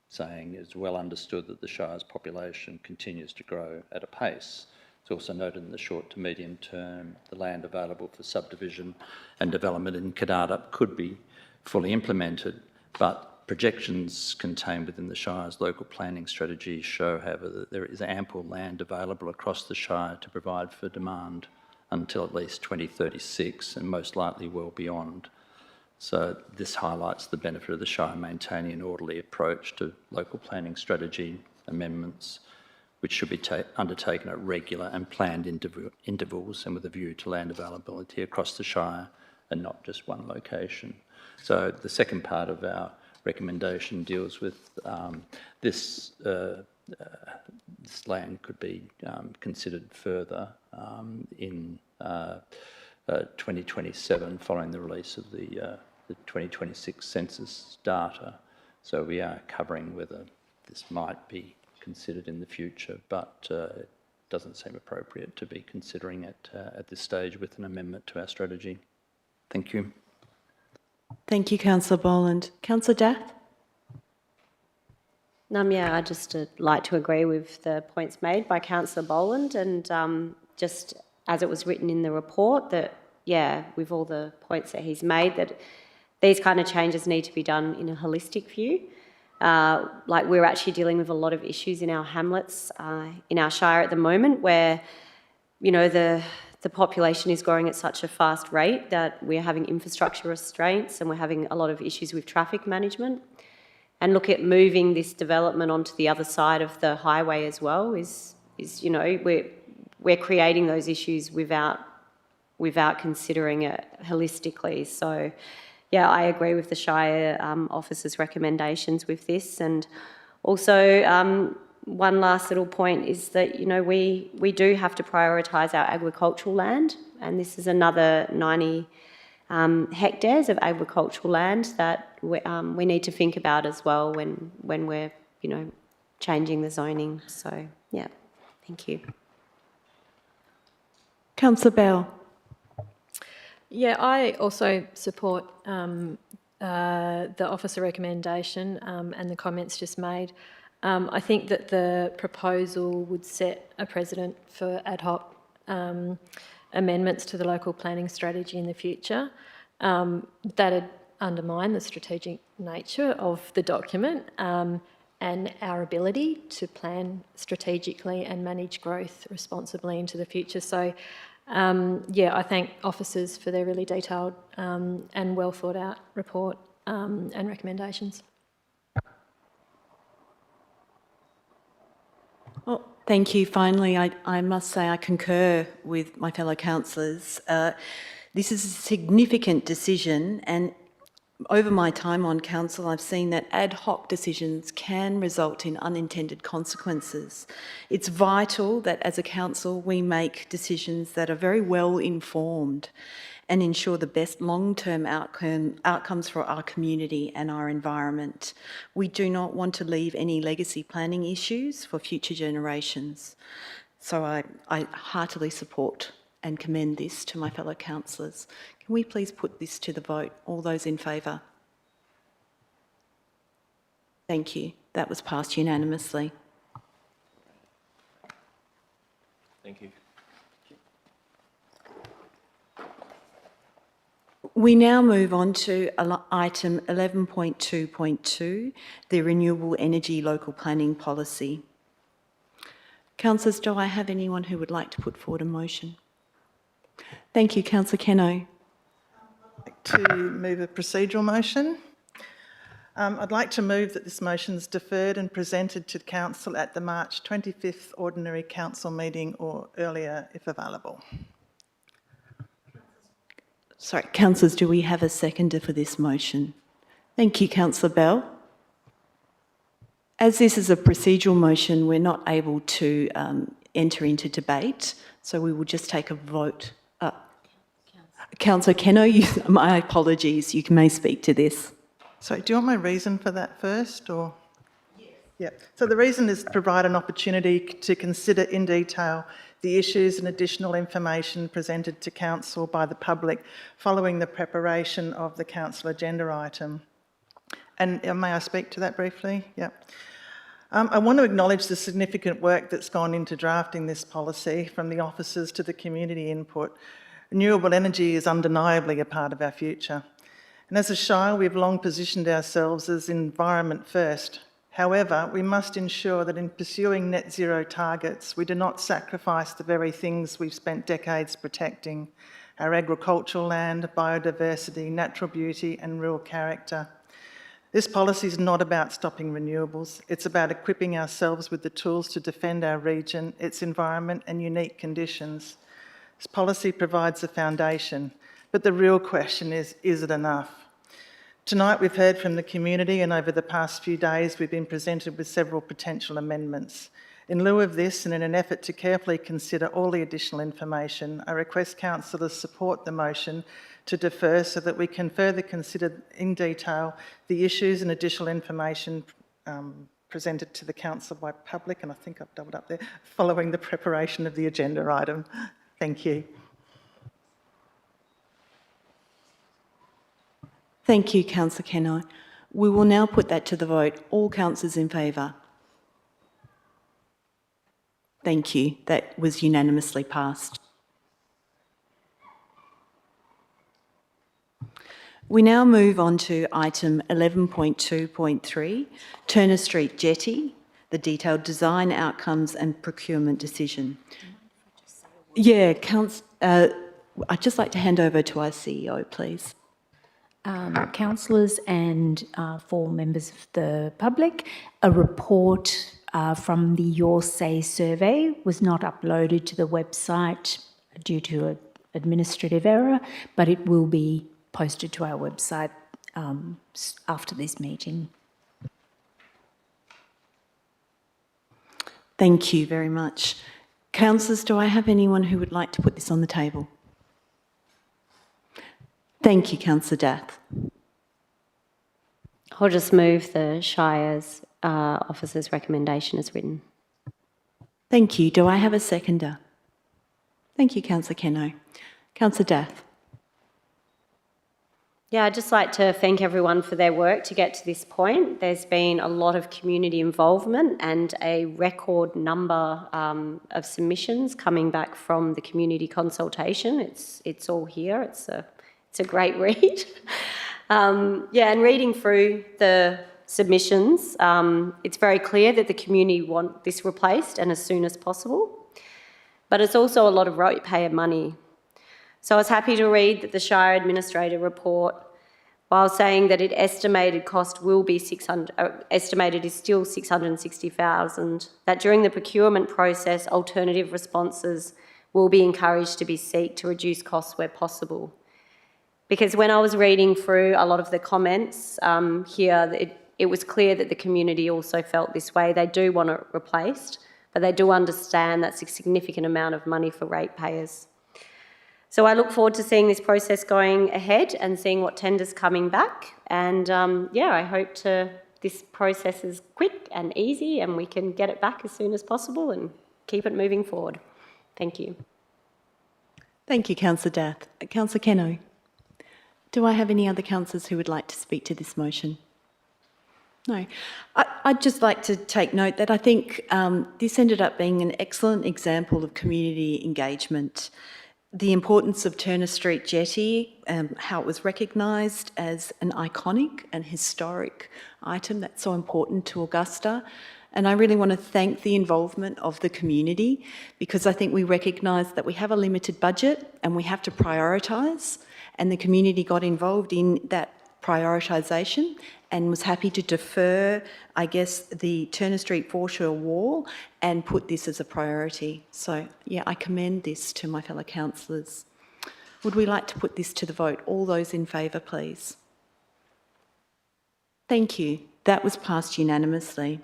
saying it's well understood that the Shire's population continues to grow at a pace It's also noted in the short to medium term, the land available for subdivision and development in Kadadup could be fully implemented, but projections contained within the Shire's local planning strategy show, however, that there is ample land available across the Shire to provide for demand until at least 2036 and most likely well beyond. So this highlights the benefit of the Shire maintaining an orderly approach to local planning strategy amendments, which should be undertaken at regular and planned intervals and with a view to land availability across the Shire and not just one location. So the second part of our recommendation deals with this land could be considered further in 2027 following the release of the 2026 census data. So we are covering whether this might be considered in the future, but it doesn't seem appropriate to be considering it at this stage with an amendment to our strategy. Thank you. Thank you, Councillor Boland. Councillor Dath? Yeah, I'd just like to agree with the points made by Councillor Boland, and just as it was written in the report, that, yeah, with all the points that he's made, that these kind of changes need to be done in a holistic view. Like, we're actually dealing with a lot of issues in our hamlets, in our Shire at the moment, where, you know, the population is growing at such a fast rate that we're having infrastructure restraints and we're having a lot of issues with traffic management. And look at moving this development onto the other side of the highway as well is you know, we're creating those issues without considering it holistically. So, yeah, I agree with the Shire officer's recommendations with this. And also, one last little point is that, you know, we do have to prioritise our agricultural land, and this is another 90 hectares of agricultural land that we need to think about as well when we're, you know, changing the zoning. So, yeah, thank you. Councillor Bell? Yeah, I also support the officer recommendation and the comments just made. I think that the proposal would set a precedent for ad hoc amendments to the local planning strategy in the future. That'd undermine the strategic nature of the document and our ability to plan strategically and manage growth responsibly into the future. So, yeah, I thank officers for their really detailed and well thought out report and recommendations. Well, thank you. Finally, I must say I concur with my fellow councillors. This is a significant decision, and over my time on council, I've seen that ad hoc decisions can result in unintended consequences. It's vital that as a council we make decisions that are very well informed and ensure the best long-term outcomes for our community and our environment. We do not want to leave any legacy planning issues for future generations. So I heartily support and commend this to my fellow councillors. Can we please put this to the vote? All those in favour? Thank you. That was passed unanimously. Thank you. We now move on to item 11.2.2, the Renewable Energy Local Planning Policy. Councillors, do I have anyone who would like to put forward a motion? Thank you, Councillor Keno. To move a procedural motion. I'd like to move that this motion is deferred and presented to Council at the March 25th Ordinary Council meeting or earlier if available. Sorry, councillors, do we have a seconder for this motion? Thank you, Councillor Bell. As this is a procedural motion, we're not able to enter into debate, so we will just take a vote. Councillor Keno, my apologies, you may speak to this. So do you want my reason for that first, or? Yes. Yeah. So the reason is to provide an opportunity to consider in detail the issues and additional information presented to Council by the public following the preparation of the Council agenda item. And may I speak to that briefly? Yeah. I want to acknowledge the significant work that's gone into drafting this policy, from the officers to the community input. Renewable energy is undeniably a part of our future. And as a Shire, we've long positioned ourselves as environment first. However, we must ensure that in pursuing net zero targets, we do not sacrifice the very things we've spent decades protecting: our agricultural land, biodiversity, natural beauty and rural character. This policy is not about stopping renewables. It's about equipping ourselves with the tools to defend our region, its environment and unique conditions. This policy provides a foundation, but the real question is it enough? Tonight we've heard from the community, and over the past few days we've been presented with several potential amendments. In lieu of this, and in an effort to carefully consider all the additional information, I request councillors support the motion to defer so that we can further consider in detail the issues and additional information presented to the council by public, and I think I've doubled up there, following the preparation of the agenda item. Thank you. Thank you, Councillor Kenno. We will now put that to the vote. All councillors in favour? Thank you. That was unanimously passed. We now move on to item 11.2.3, Turner Street Jetty, the detailed design, outcomes and procurement decision. Yeah, I'd just like to hand over to our CEO, please. Councillors and for members of the public, a report from the Your Say survey was not uploaded to the website due to an administrative error, but it will be posted to our website after this meeting. Thank you very much. Councillors, do I have anyone who would like to put this on the table? Thank you, Councillor Dath. I'll just move the Shire's officer's recommendation as written. Thank you. Do I have a seconder? Thank you, Councillor Kenno. Councillor Dath. Yeah, I'd just like to thank everyone for their work to get to this point. There's been a lot of community involvement and a record number of submissions coming back from the community consultation. It's all here. It's a great read. Yeah, and reading through the submissions, it's very clear that the community want this replaced and as soon as possible. But it's also a lot of ratepayer money. So I was happy to read that the Shire Administrator report, while saying that its estimated cost will be estimated is still $660,000, that during the procurement process, alternative responses will be encouraged to be sought to reduce costs where possible. Because when I was reading through a lot of the comments here, it was clear that the community also felt this way. They do want it replaced, but they do understand that's a significant amount of money for ratepayers. So I look forward to seeing this process going ahead and seeing what tenders coming back. And yeah, I hope this process is quick and easy and we can get it back as soon as possible and keep it moving forward. Thank you. Thank you, Councillor Dath. Councillor Kenno. Do I have any other councillors who would like to speak to this motion? No. I'd just like to take note that I think this ended up being an excellent example of community engagement. The importance of Turner Street Jetty, how it was recognised as an iconic and historic item that's so important to Augusta. And I really want to thank the involvement of the community, because I think we recognise that we have a limited budget and we have to prioritise, and the community got involved in that prioritisation and was happy to defer, I guess, the Turner Street foreshore wall and put this as a priority. So, yeah, I commend this to my fellow councillors. Would we like to put this to the vote? All those in favour, please. Thank you. That was passed unanimously.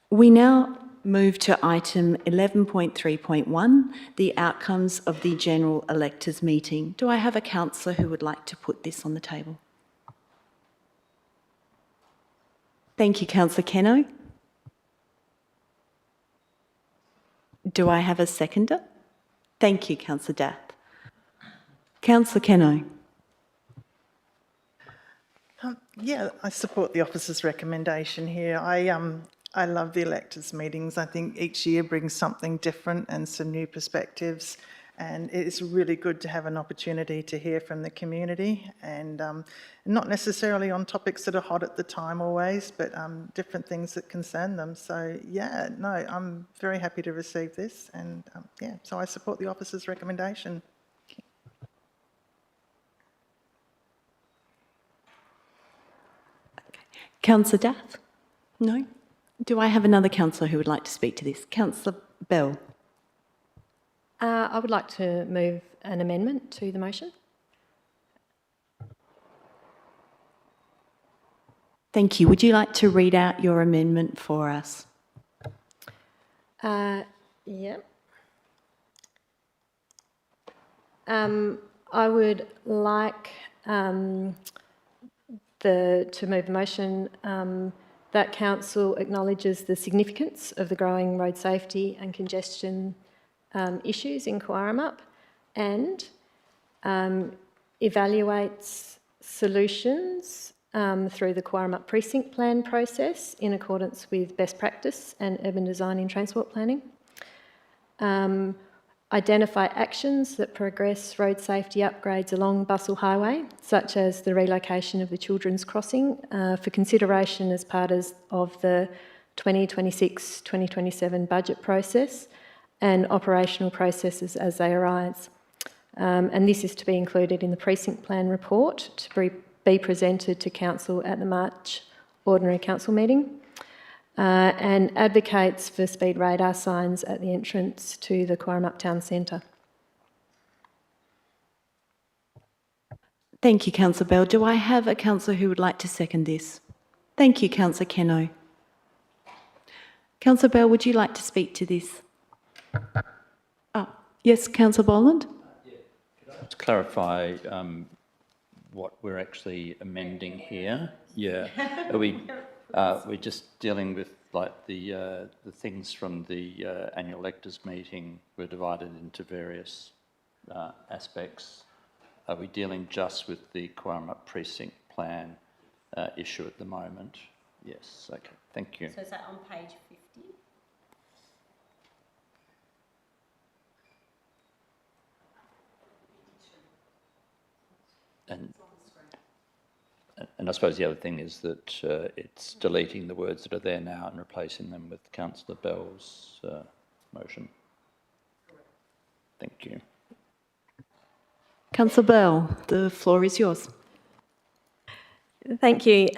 We now move to item 11.3.1, the outcomes of the general electors meeting. Do I have a councillor who would like to put this on the table? Thank you, Councillor Kenno. Do I have a seconder? Thank you, Councillor Dath. Councillor Kenno. Yeah, I support the officer's recommendation here. I love the electors' meetings. I think each year brings something different and some new perspectives, and it's really good to have an opportunity to hear from the community, and not necessarily on topics that are hot at the time always, but different things that concern them. So yeah, no, I'm very happy to receive this, and yeah, so I support the officer's recommendation. Councillor Daff? No? Do I have another councillor who would like to speak to this? Councillor Bell? I would like to move an amendment to the motion. Thank you. Would you like to read out your amendment for us? Yeah. I would like to move the motion that Council acknowledges the significance of the growing road safety and congestion issues in Coiramup and evaluates solutions through the Coiramup Precinct Plan process in accordance with best practice and urban design in transport planning. Identify actions that progress road safety upgrades along Bustle Highway, such as the relocation of the children's crossing for consideration as part of the 2026-2027 budget process and operational processes as they arise. And this is to be included in the precinct plan report to be presented to Council at the March Ordinary Council meeting. And advocates for speed radar signs at the entrance to the Coiramup Town Centre. Thank you, Councillor Bell. Do I have a councillor who would like to second this? Thank you, Councillor Keno. Councillor Bell, would you like to speak to this? Yes, Councillor Boland? To clarify what we're actually amending here. Yeah. We're just dealing with like the things from the annual electors meeting were divided into various aspects. Are we dealing just with the Coiramup precinct plan issue at the moment? Yes, okay, thank you. So is that on page 50? And I suppose the other thing is that it's deleting the words that are there now and replacing them with Councillor Bell's motion. Thank you. Councillor Bell, the floor is yours. Thank you.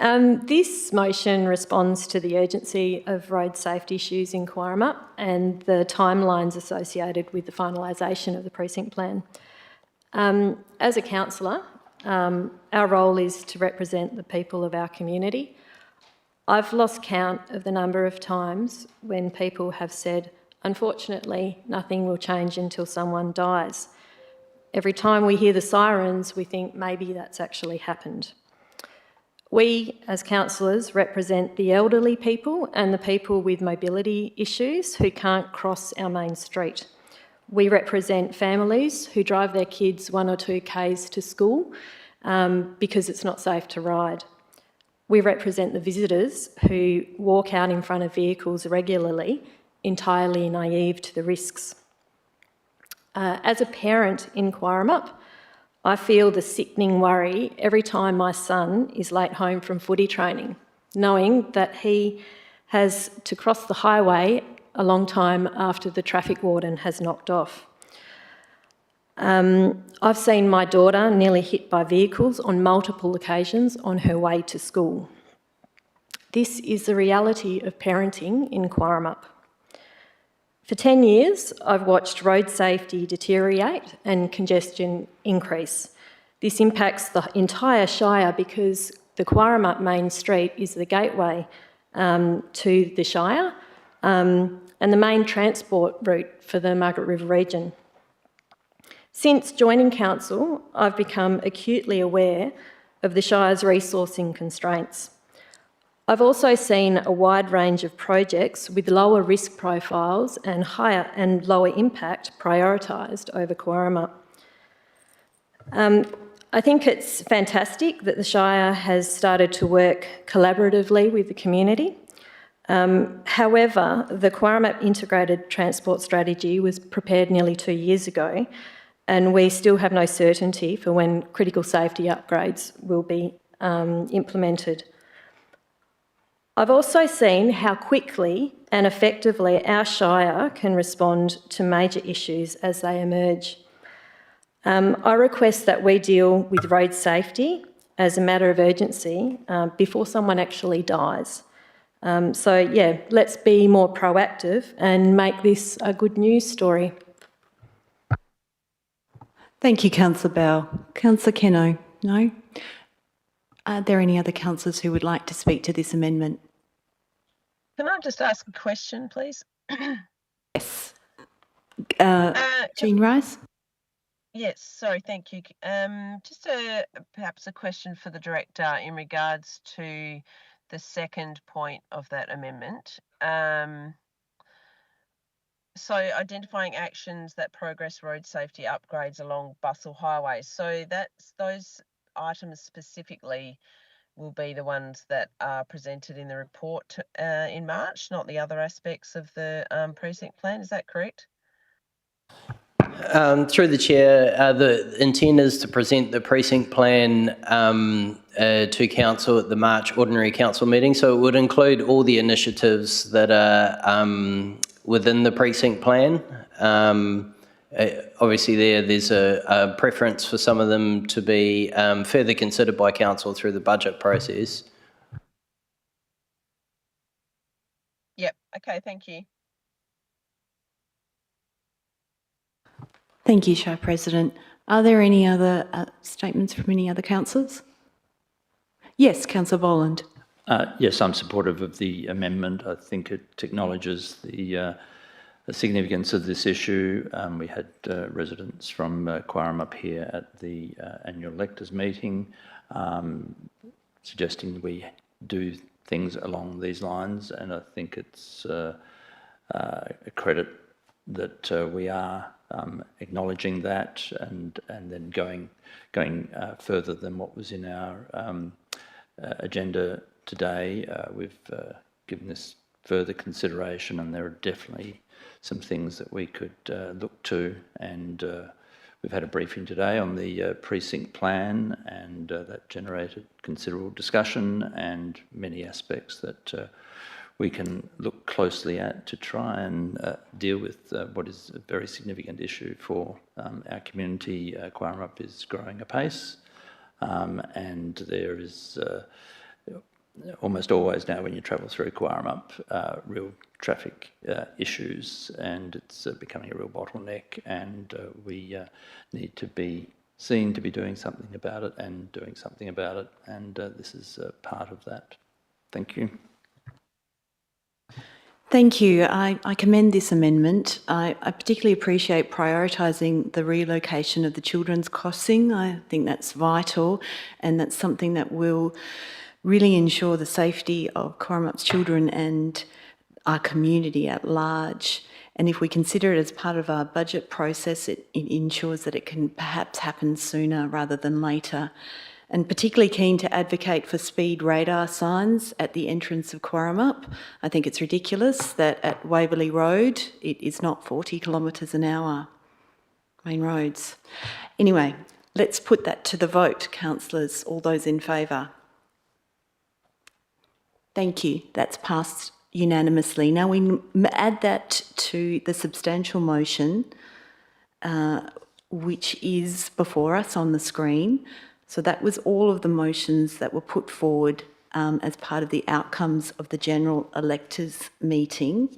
This motion responds to the urgency of road safety issues in Coiramup and the timelines associated with the finalisation of the precinct plan. As a councillor, our role is to represent the people of our community. I've lost count of the number of times when people have said, unfortunately, nothing will change until someone dies. Every time we hear the sirens, we think maybe that's actually happened. We, as councillors, represent the elderly people and the people with mobility issues who can't cross our main street. We represent families who drive their kids 1 or 2 k's to school because it's not safe to ride. We represent the visitors who walk out in front of vehicles regularly, entirely naive to the risks. As a parent in Coiramup, I feel the sickening worry every time my son is late home from footy training, knowing that he has to cross the highway a long time after the traffic warden has knocked off. I've seen my daughter nearly hit by vehicles on multiple occasions on her way to school. This is the reality of parenting in Coiramup. For 10 years, I've watched road safety deteriorate and congestion increase. This impacts the entire Shire because the Coiramup main street is the gateway to the Shire and the main transport route for the Margaret River region. Since joining council, I've become acutely aware of the Shire's resourcing constraints. I've also seen a wide range of projects with lower risk profiles and higher and lower impact prioritised over Coiramup. I think it's fantastic that the Shire has started to work collaboratively with the community. However, the Quaramap Integrated Transport Strategy was prepared nearly 2 years ago, and we still have no certainty for when critical safety upgrades will be implemented. I've also seen how quickly and effectively our Shire can respond to major issues as they emerge. I request that we deal with road safety as a matter of urgency before someone actually dies. Let's be more proactive and make this a good news story. Thank you, Councillor Bell. Councillor Keno? No? Are there any other councillors who would like to speak to this amendment? Can I just ask a question, please? Yes. Jean Rice? Yes, sorry, thank you. Just perhaps a question for the Director in regards to the second point of that amendment. So identifying actions that progress road safety upgrades along bus or highways. So those items specifically will be the ones that are presented in the report in March, not the other aspects of the precinct plan. Is that correct? Through the Chair, the intent is to present the precinct plan to Council at the March Ordinary Council meeting, so it would include all the initiatives that are within the precinct plan. Obviously there's a preference for some of them to be further considered by Council through the budget process. Yep, okay, thank you. Thank you, Shire President. Are there any other statements from any other councillors? Yes, Councillor Boland. Yes, I'm supportive of the amendment. I think it acknowledges the significance of this issue. We had residents from Quaramap here at the annual electors meeting suggesting we do things along these lines, and I think it's a credit that we are acknowledging that and then going further than what was in our agenda today. We've given this further consideration, and there are definitely some things that we could look to, and we've had a briefing today on the precinct plan, and that generated considerable discussion and many aspects that we can look closely at to try and deal with what is a very significant issue for our community. Quaramap is growing apace, and there is almost always now when you travel through Quaramap, real traffic issues, and it's becoming a real bottleneck, and we need to be seen to be doing something about it and doing something about it, and this is part of that. Thank you. Thank you. I commend this amendment. I particularly appreciate prioritising the relocation of the children's crossing. I think that's vital, and that's something that will really ensure the safety of Quaramap's children and our community at large. And if we consider it as part of our budget process, it ensures that it can perhaps happen sooner rather than later. And particularly keen to advocate for speed radar signs at the entrance of Quaramap. I think it's ridiculous that at Waverley Road it is not 40 kilometres an hour, main roads. Anyway, let's put that to the vote, councillors. All those in favour? Thank you. That's passed unanimously. Now we add that to the substantial motion, which is before us on the screen. So that was all of the motions that were put forward as part of the outcomes of the general electors meeting.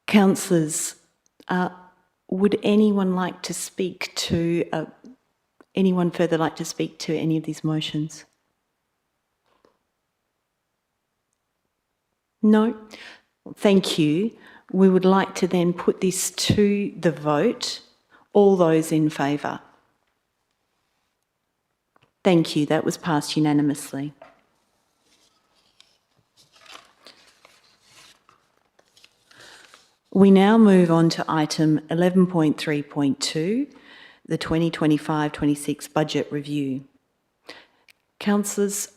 Councillors, would anyone like to speak to, anyone further like to speak to any of these motions? No? Thank you. We would like to then put this to the vote. All those in favour? Thank you. That was passed unanimously. We now move on to item 11.3.2, the 2025-26 budget review. Councillors,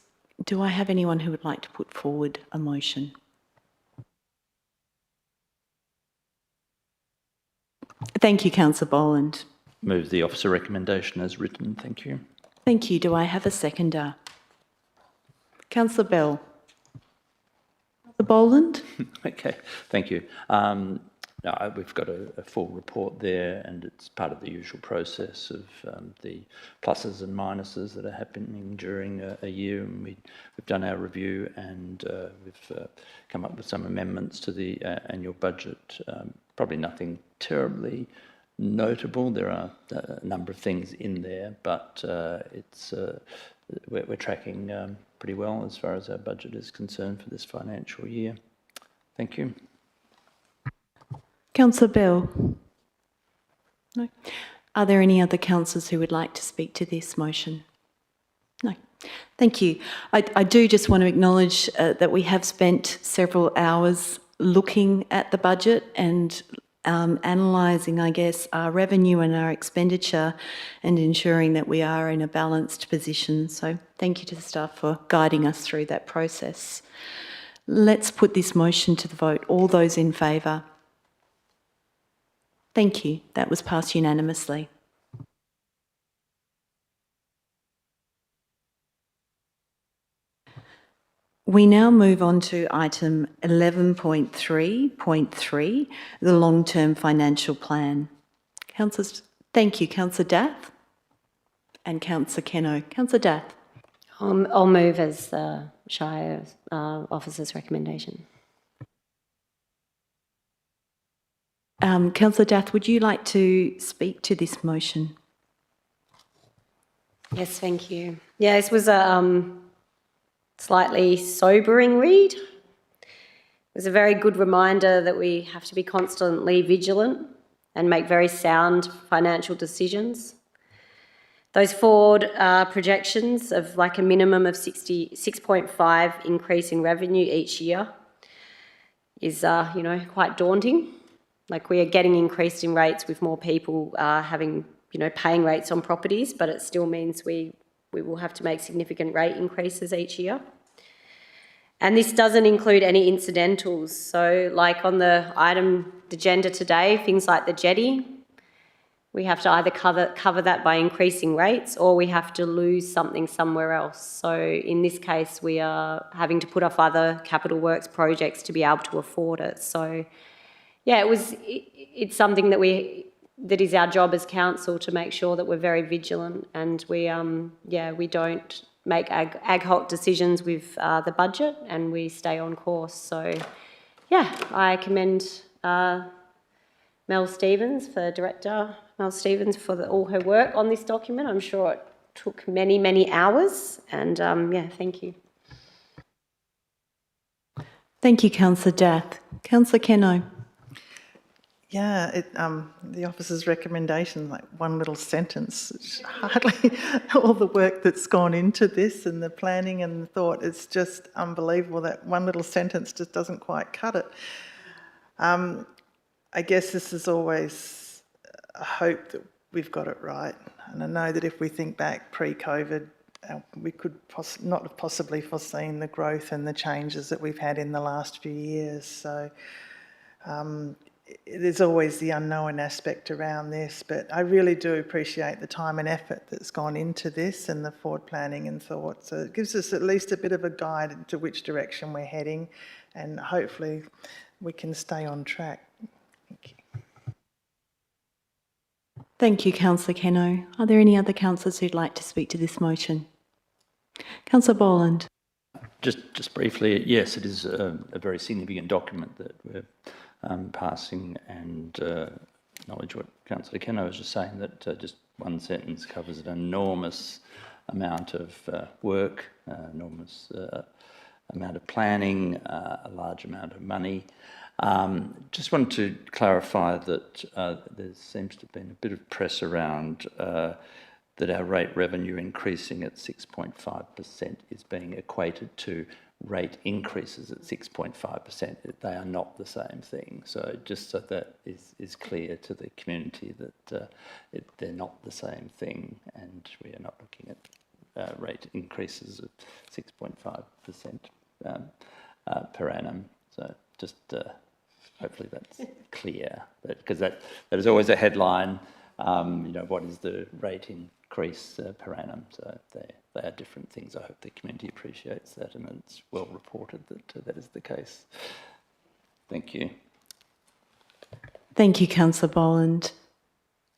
do I have anyone who would like to put forward a motion? Thank you, Councillor Boland. Move the officer recommendation as written. Thank you. Thank you. Do I have a seconder? Councillor Bell. Councillor Boland? Okay, thank you. No, we've got a full report there, and it's part of the usual process of the pluses and minuses that are happening during a year. And we've done our review, and we've come up with some amendments to the annual budget. Probably nothing terribly notable. There are a number of things in there, but we're tracking pretty well as far as our budget is concerned for this financial year. Thank you. Councillor Bell? No. Are there any other councillors who would like to speak to this motion? No. Thank you. I do just want to acknowledge that we have spent several hours looking at the budget and analysing, I guess, our revenue and our expenditure and ensuring that we are in a balanced position. So thank you to the staff for guiding us through that process. Let's put this motion to the vote. All those in favour? Thank you. That was passed unanimously. We now move on to item 11.3.3, the long-term financial plan. Councillors, thank you. Councillor Dath and Councillor Keno. Councillor Dath. I'll move as the Shire officer's recommendation. Councillor Dath, would you like to speak to this motion? Yes, thank you. Yeah, this was a slightly sobering read. It was a very good reminder that we have to be constantly vigilant and make very sound financial decisions. Those forward projections of like a minimum of 6.5 increase in revenue each year is, quite daunting. Like, we are getting increased in rates with more people having, paying rates on properties, but it still means we will have to make significant rate increases each year. And this doesn't include any incidentals. So like on the agenda today, things like the jetty, we have to either cover that by increasing rates, or we have to lose something somewhere else. So in this case, we are having to put off other capital works projects to be able to afford it. So yeah, it's something that is our job as council, to make sure that we're very vigilant and we don't make ad hoc decisions with the budget, and we stay on course. So yeah, I commend Mel Stevens, Director Mel Stevens, for all her work on this document. I'm sure it took many, many hours, and thank you. Thank you, Councillor Dath. Councillor Keno. Yeah, the officer's recommendation, like one little sentence, it's hardly all the work that's gone into this and the planning and the thought. It's just unbelievable that one little sentence just doesn't quite cut it. I guess this is always a hope that we've got it right. And I know that if we think back pre-COVID, we could not have possibly foreseen the growth and the changes that we've had in the last few years. So there's always the unknown aspect around this, but I really do appreciate the time and effort that's gone into this and the forward planning and thought. So it gives us at least a bit of a guide into which direction we're heading, and hopefully we can stay on track. Thank you. Thank you, Councillor Keno. Are there any other councillors who'd like to speak to this motion? Councillor Boland. Just briefly, yes, it is a very significant document that we're passing, and acknowledge what Councillor Keno was just saying, that just one sentence covers an enormous amount of work, enormous amount of planning, a large amount of money. Just wanted to clarify that there seems to have been a bit of press around that our rate revenue increasing at 6.5% is being equated to rate increases at 6.5%. They are not the same thing. So just so that is clear to the community that they're not the same thing, and we are not looking at rate increases of 6.5% per annum. So just hopefully that's clear, because that is always a headline. What is the rate increase per annum? So they are different things. I hope the community appreciates that, and it's well reported that that is the case. Thank you. Thank you, Councillor Boland.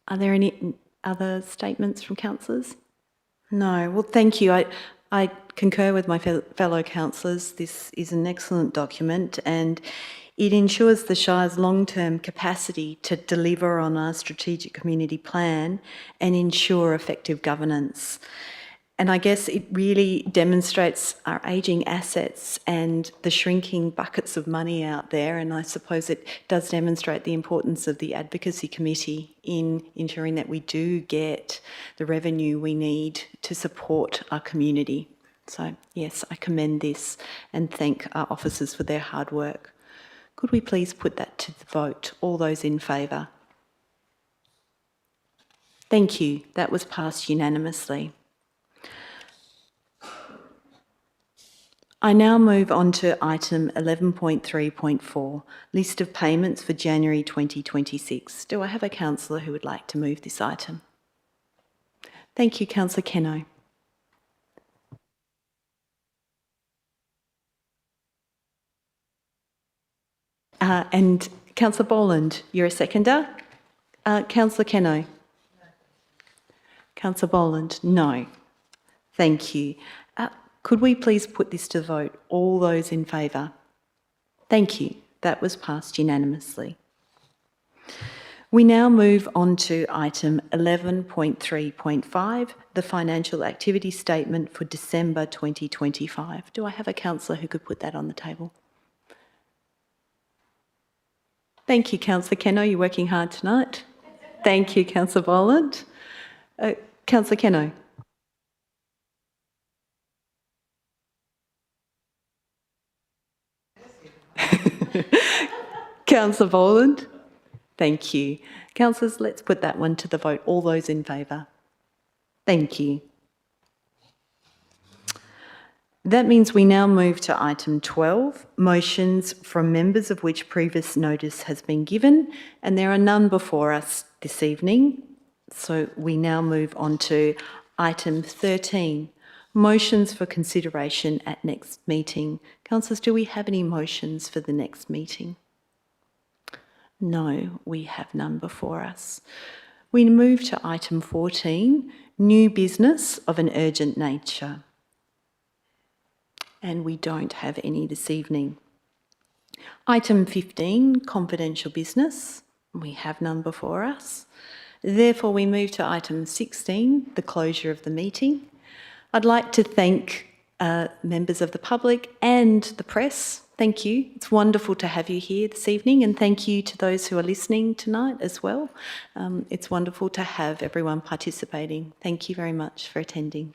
Are there any other statements from councillors? No. Well, thank you. I concur with my fellow councillors. This is an excellent document, and it ensures the Shire's long-term capacity to deliver on our strategic community plan and ensure effective governance. And I guess it really demonstrates our ageing assets and the shrinking buckets of money out there, and I suppose it does demonstrate the importance of the Advocacy Committee in ensuring that we do get the revenue we need to support our community. So yes, I commend this and thank our officers for their hard work. Could we please put that to the vote? All those in favour? Thank you. That was passed unanimously. I now move on to item 11.3.4, list of payments for January 2026. Do I have a councillor who would like to move this item? Thank you, Councillor Keno. And Councillor Boland, you're a seconder. Councillor Keno? No. Councillor Boland? No. Thank you. Could we please put this to vote? All those in favour? Thank you. That was passed unanimously. We now move on to item 11.3.5, the financial activity statement for December 2025. Do I have a councillor who could put that on the table? Thank you, Councillor Keno. You're working hard tonight. Thank you, Councillor Boland. Councillor Keno. Councillor Boland. Thank you. Councillors, let's put that one to the vote. All those in favour? Thank you. That means we now move to item 12, motions from members of which previous notice has been given, and there are none before us this evening. So we now move on to item 13, motions for consideration at next meeting. Councillors, do we have any motions for the next meeting? No, we have none before us. We move to item 14, new business of an urgent nature. And we don't have any this evening. Item 15, confidential business. We have none before us. Therefore, we move to item 16, the closure of the meeting. I'd like to thank members of the public and the press. Thank you. It's wonderful to have you here this evening, and thank you to those who are listening tonight as well. It's wonderful to have everyone participating. Thank you very much for attending.